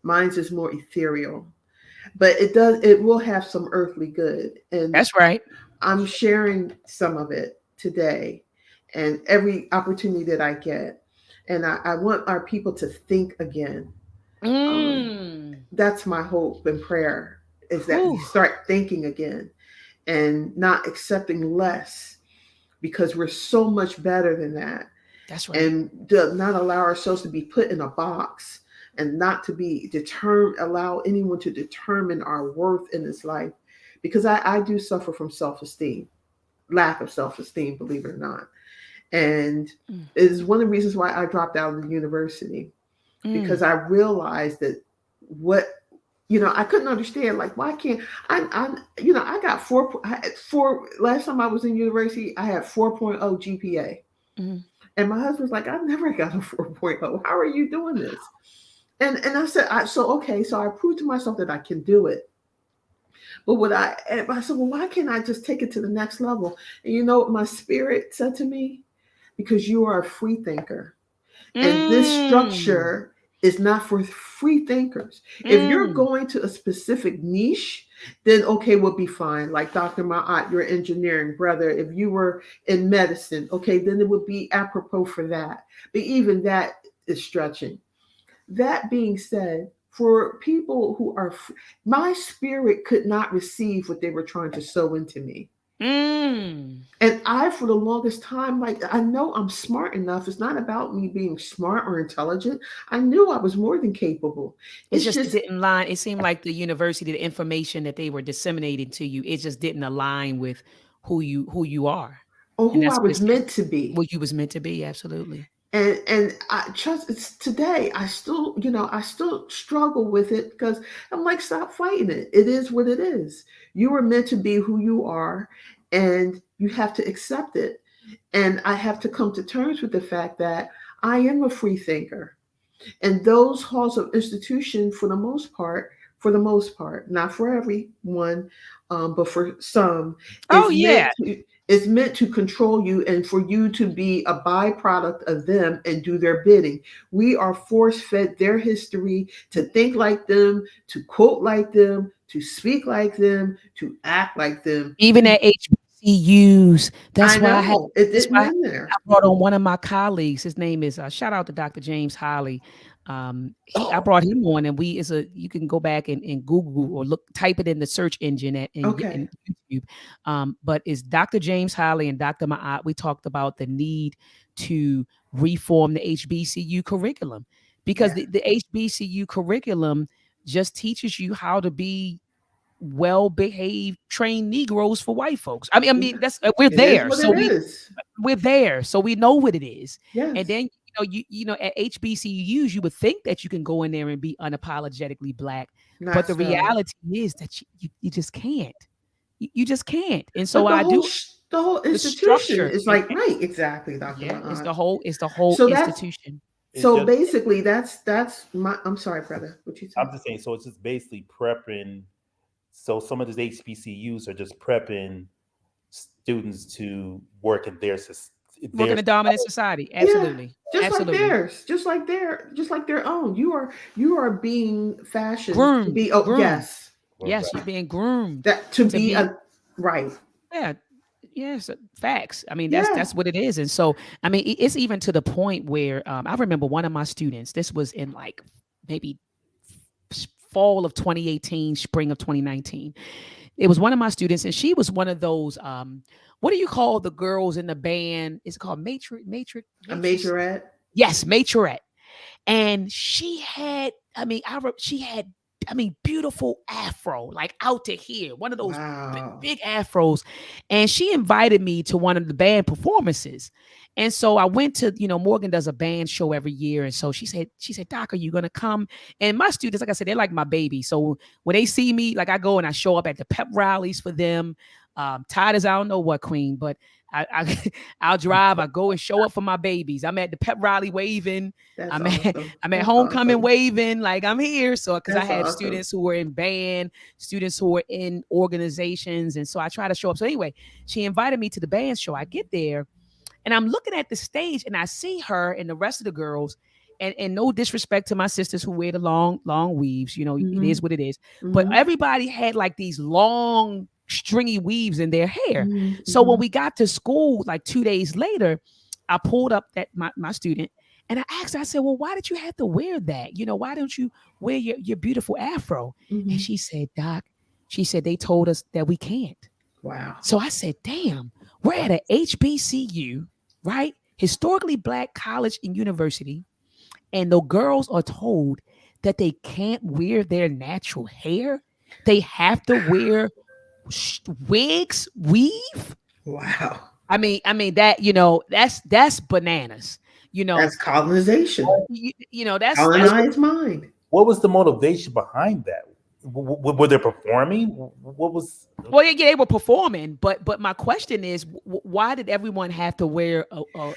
Mine's is more ethereal, but it will have some earthly good, and that's right. I'm sharing some of it today and every opportunity that I get. And I want our people to think again. Um, Mm. that's my hope and prayer is that we Whew, start thinking again and not accepting less because we're so much better than that, that's right. and do not allow ourselves to be put in a box and not to be determined, allow anyone to determine our worth in this life. Because I do suffer from self-esteem, lack of self-esteem, believe it or not. And Mm, it is one of the reasons why I dropped out of the university, because mm, I realized that what I couldn't understand, like, why can't I I got four last time I was in university, I had 4.0 GPA. mm. And my husband's like, I never got a 4.0. How are you doing this? And I said, so I proved to myself that I can do it. But I said, well, why can't I just take it to the next level? And you know what my spirit said to me? Because you are a free thinker. And this Mm, structure is not for free thinkers. If you're mm. going to a specific niche, then okay, we'll be fine. Like Dr. Ma'at, your engineering brother, if you were in medicine, okay, then it would be apropos for that. But even that is stretching. That being said, for people who are, my spirit could not receive what they were trying to sow into me. Mm. And I, for the longest time, like, I know I'm smart enough. It's not about me being smart or intelligent. I knew I was more than capable. It's It's just it just, didn't line. It seemed like the university, the information that they were disseminating to you, it just didn't align with who you are, or and who that's I what was it's meant to be. what you was meant to be. Absolutely. And I trust it's today. I still struggle with it because I'm like, stop fighting it. It is what it is. You were meant to be who you are, and you have to accept it. And I have to come to terms with the fact that I am a free thinker. And those halls of institution, for the most part, not for everyone, but for some, Oh is yeah. meant to control you and for you to be a byproduct of them and do their bidding. We are force fed their history to think like them, to quote like them, to speak like them, to act like them. Even at HBCUs. I That's why I had. know it That's didn't why end I there. brought on one of my colleagues. His name is shout out to Dr. James Holly. I brought him on, and we is a you can go back and Google or type it in the search engine in Okay. YouTube. But it's Dr. James Holly and Dr. Ma'at. We talked about the need to reform the HBCU curriculum because Yeah. the HBCU curriculum just teaches you how to be well-behaved trained Negroes for white folks. I mean Yeah. that's we're It is there, what it so is. we're there, so we know what it is. And Yes. then at HBCUs, you would think that you can go in there and be unapologetically black, but Not the so. reality is that you just can't. You just can't. And so But I do the whole the institution structure. is like, right, exactly, Dr. Yeah, it's Ma'at. the whole So that's institution. It's so just, basically that's my, I'm sorry, brother. What you say? I'm just saying, so it's just basically prepping. So some of these HBCUs are just prepping students to work in Work their in a dominant society. Yeah. Absolutely. Just like Absolutely. theirs, just like their own. You are being fashioned to Groomed. be, oh Groomed. yes, Yes, you're being groomed that to to be be. a right. Yeah, yes, facts. I mean, that's Yeah. that's what it is. And so, I mean, it's even to the point where I remember one of my students. This was in like maybe fall of 2018, spring of 2019. It was one of my students, and she was one of those. What do you call the girls in the band? Is it called A matrix? majorette. Yes, matrette. And she had. I mean, she had I mean, beautiful afro, like out to here, one of those Wow. big afros. And she invited me to one of the band performances. And so I went to, Morgan does a band show every year. And so she said, Doc, are you going to come? And my students, like I said, they're like my baby. So when they see me, like I go and I show up at the pep rallies for them. Tired as I don't know what, Queen, but I'll drive. I go and show up for my babies. I'm at the pep rally waving. That's I'm at awesome. I'm at That's homecoming awesome. waving, like I'm here. So because I That's have awesome. students who are in band, students who are in organizations, and so I try to show up. So anyway, she invited me to the band show. I get there, and I'm looking at the stage, and I see her and the rest of the girls. And no disrespect to my sisters who wear the long weaves, it Mm-hmm. is what it is. But Mm-hmm. everybody had like these long stringy weaves in their hair. So when Mm-hmm. we got to school, like 2 days later, I pulled up that my student and I asked her, I said, well, why did you have to wear that? Why don't you wear your beautiful afro? And Mm-hmm. she said, Doc, she said, they told us that we can't. Wow. So I said, damn, we're at a HBCU, right? Historically Black college and university. And the girls are told that they can't wear their natural hair. They have to wear wigs, weave. Wow. I mean that that's bananas. You know, That's colonization. that's Colonized mind. What was the motivation behind that? Were they performing? What was? well, yeah, they were performing, but my question is, why did everyone have to wear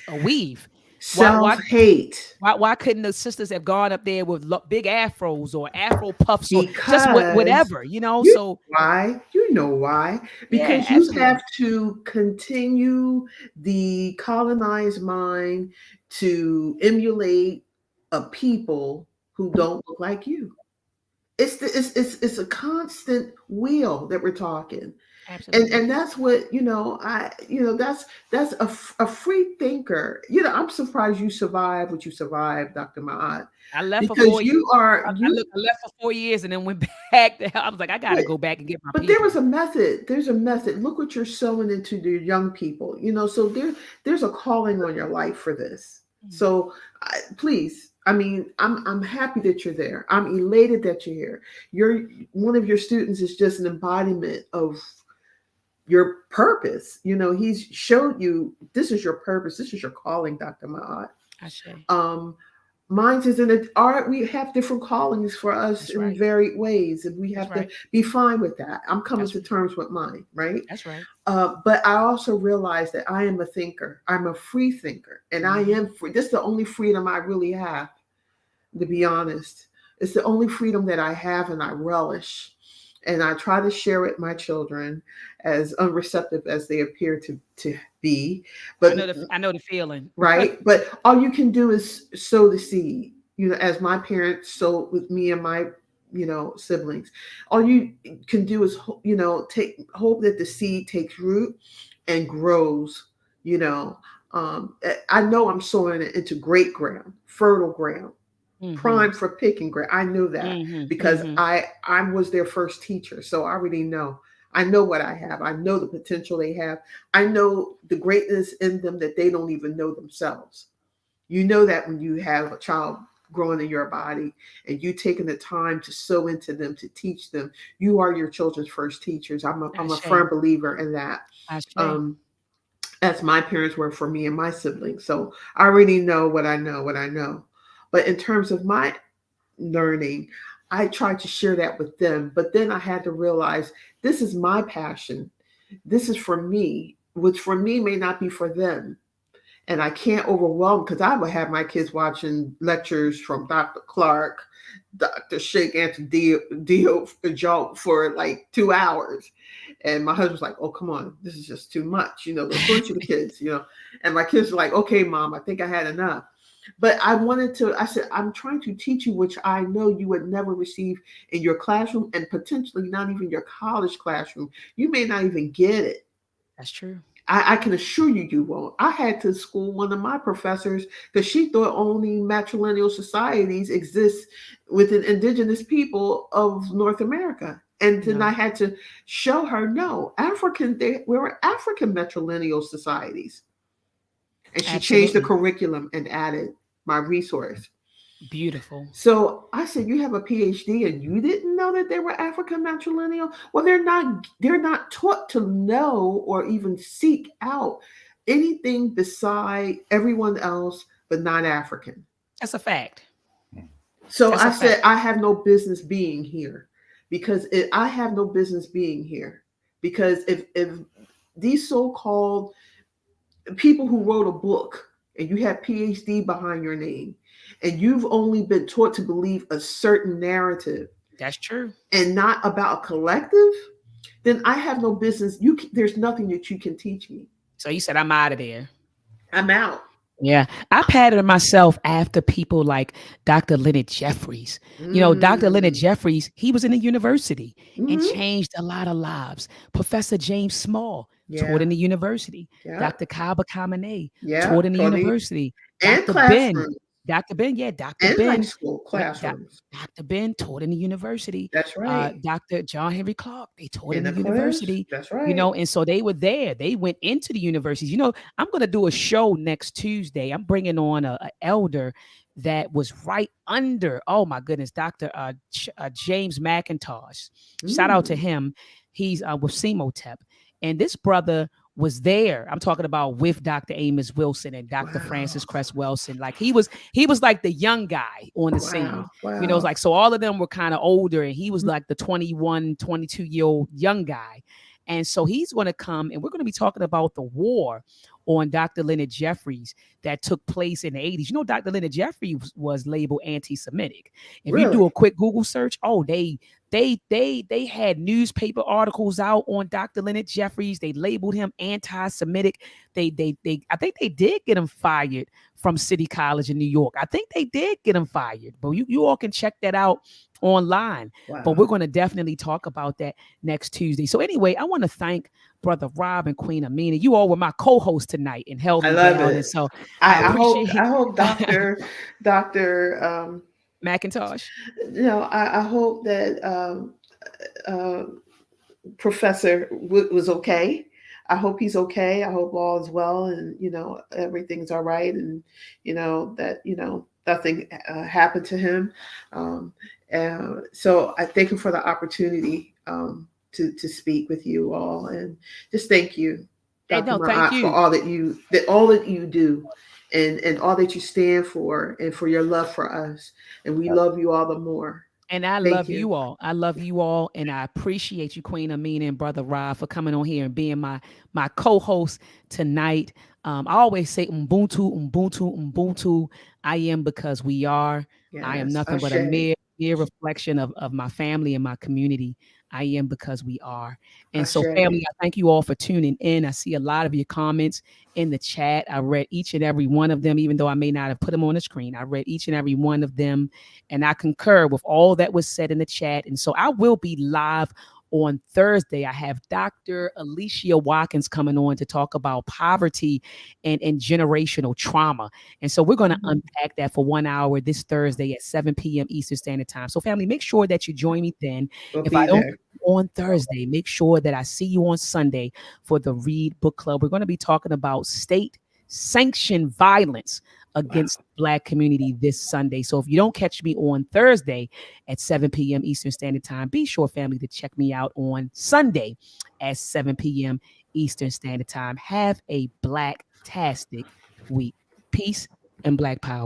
a weave? Why why Self-hate. why couldn't the sisters have gone up there with big afros or afro puffs or just Because whatever? you So know why? You know why? yeah, Because you absolutely. have to continue the colonized mind to emulate a people who don't look like you. It's a constant wheel that we're talking. And Absolutely. that's what that's a free thinker. I'm surprised you survived what you survived, Dr. Maat, I left for because 4 years. you are I you look, I left for 4 years and then went back. I was like, I got to go back and get my but there was people. a method. There's a method. Look what you're sowing into the young people. So there's a calling on your life for this. Mm. So please, I mean, I'm happy that you're there. I'm elated that you're here. One of your students is just an embodiment of your purpose. He's showed you this is your purpose. This is your calling, Dr. Maat. I say Um, Mine is in it. Art. We have different callings for us that's in right. varied ways, and we That's have to right. be fine with that. I'm coming That's to terms with mine, right? that's right. But I also realize that I am a thinker. I'm a free thinker, and I Hmm. am free. This is the only freedom I really have, to be honest. It's the only freedom that I have, and I relish. And I try to share with my children, as unreceptive as they appear to be. I But know the feeling. right? But all you can do is sow the seed. As my parents sowed with me and my, siblings. All you can do is, take hope that the seed takes root and grows. You know, I know I'm sowing it into great ground, fertile ground, Hmm. prime for picking ground. I know that Hmm. because Hmm. I was their first teacher, so I already know. I know what I have. I know the potential they have. I know the greatness in them that they don't even know themselves. You know that when you have a child growing in your body and you taking the time to sow into them, to teach them, you are your children's first teachers. I'm a Ashe. firm believer in that. Ashe. Um, as my parents were for me and my siblings. So I already know what I know, what I know. But in terms of my learning, I tried to share that with them. But then I had to realize this is my passion. This is for me, which for me may not be for them. And I can't overwhelm because I would have my kids watching lectures from Dr. Clark, Dr. Sheikh Dio Joe for like 2 hours. And my husband's like, oh, come on, this is just too much, according to the kids. And my kids are like, okay, mom, I think I had enough. But I said, I'm trying to teach you, which I know you would never receive in your classroom and potentially not even your college classroom. You may not even get it. That's true. I can assure you, you won't. I had to school one of my professors because she thought only matrilineal societies exist within indigenous people of North America. And then No. I had to show her, no, we were African matrilineal societies. And she changed the Absolutely. curriculum and added my resource. Beautiful. So I said, you have a PhD and you didn't know that they were African matrilineal? Well, they're not taught to know or even seek out anything beside everyone else but not African. That's a fact. So That's I a said, fact. I have no business being here because I have no business being here because if these so-called people who wrote a book and you have PhD behind your name and you've only been taught to believe a certain narrative That's true. and not about a collective, then I have no business. There's nothing that you can teach me. So you said I'm out of there. I'm out. Yeah, I patterned myself after people like Dr. Leonard Jeffries. Dr. Leonard Mm. Jeffries, he was in a university and Hmm. changed a lot of lives. Professor James Small taught Yeah. in the university. Yeah. Dr. Kaba Kamene Yeah. taught in the Totally. university. And Dr. Ben, classrooms Dr. Ben, yeah, Dr. and high Ben, school yeah, classrooms. Dr. Ben taught in the university. That's right. Dr. John Henry Clark, they taught in In the a class. university. That's right. And so they were there. They went into the universities. I'm going to do a show next Tuesday. I'm bringing on a elder that was right under, oh my goodness, Dr. James McIntosh. Shout out to Mm. him. He's with Semotep. And this brother was there. I'm talking about with Dr. Amos Wilson and Dr. Francis Wow. Cress Wilson. Like he was like the young guy on the scene. Wow. It's Wow. like, so all of them were kind of older and he was like the 21, 22-year-old young guy. And so he's going to come and we're going to be talking about the war on Dr. Leonard Jeffries that took place in the 80s. Dr. Leonard Jeffries was labeled anti-Semitic. If you do Really? a quick Google search, they had newspaper articles out on Dr. Leonard Jeffries. They labeled him anti-Semitic. They I think they did get him fired from City College in New York. I think they did get him fired. But you all can check that out online. But we're Wow. going to definitely talk about that next Tuesday. So anyway, I want to thank Brother Rob and Queen Amina. You all were my co-host tonight and held I me love down. it. And so I I appreciate hope Doctor Macintosh. I hope that uh, Professor was okay. I hope he's okay. I hope all is well, and everything's all right, and that nothing happened to him. Um, so I thank him for the opportunity to speak with you all, and just thank you, Hey, Dr. no, thank Mahat, for you. all that you do, and all that you stand for, and for your love for us, and we love you all the more. And I Thank love you. you all. I love you all, and I appreciate you, Queen Amina and Brother Rob, for coming on here and being my co-host tonight. I always say Ubuntu, Ubuntu, Ubuntu. I am because we are. I am Yes, nothing but a Ashe, mere reflection of my family and my community. I am because we are. And so, Ashe. family, I thank you all for tuning in. I see a lot of your comments in the chat. I read each and every one of them, even though I may not have put them on the screen. I read each and every one of them. And I concur with all that was said in the chat. And so I will be live on Thursday. I have Dr. Alicia Watkins coming on to talk about poverty and generational trauma. And so we're going to Mhm. unpack that for 1 hour this Thursday at 7 p.m. Eastern Standard Time. So, family, make sure that you join me then. We'll If I be don't there. on Thursday, make sure that I see you on Sunday for the Read Book Club. We're going to be talking about state sanctioned violence Wow. against the Black community this Sunday. So if you don't catch me on Thursday at 7 p.m. Eastern Standard Time, be sure, family, to check me out on Sunday at 7 p.m. Eastern Standard Time. Have a Black-tastic week. Peace and Black power.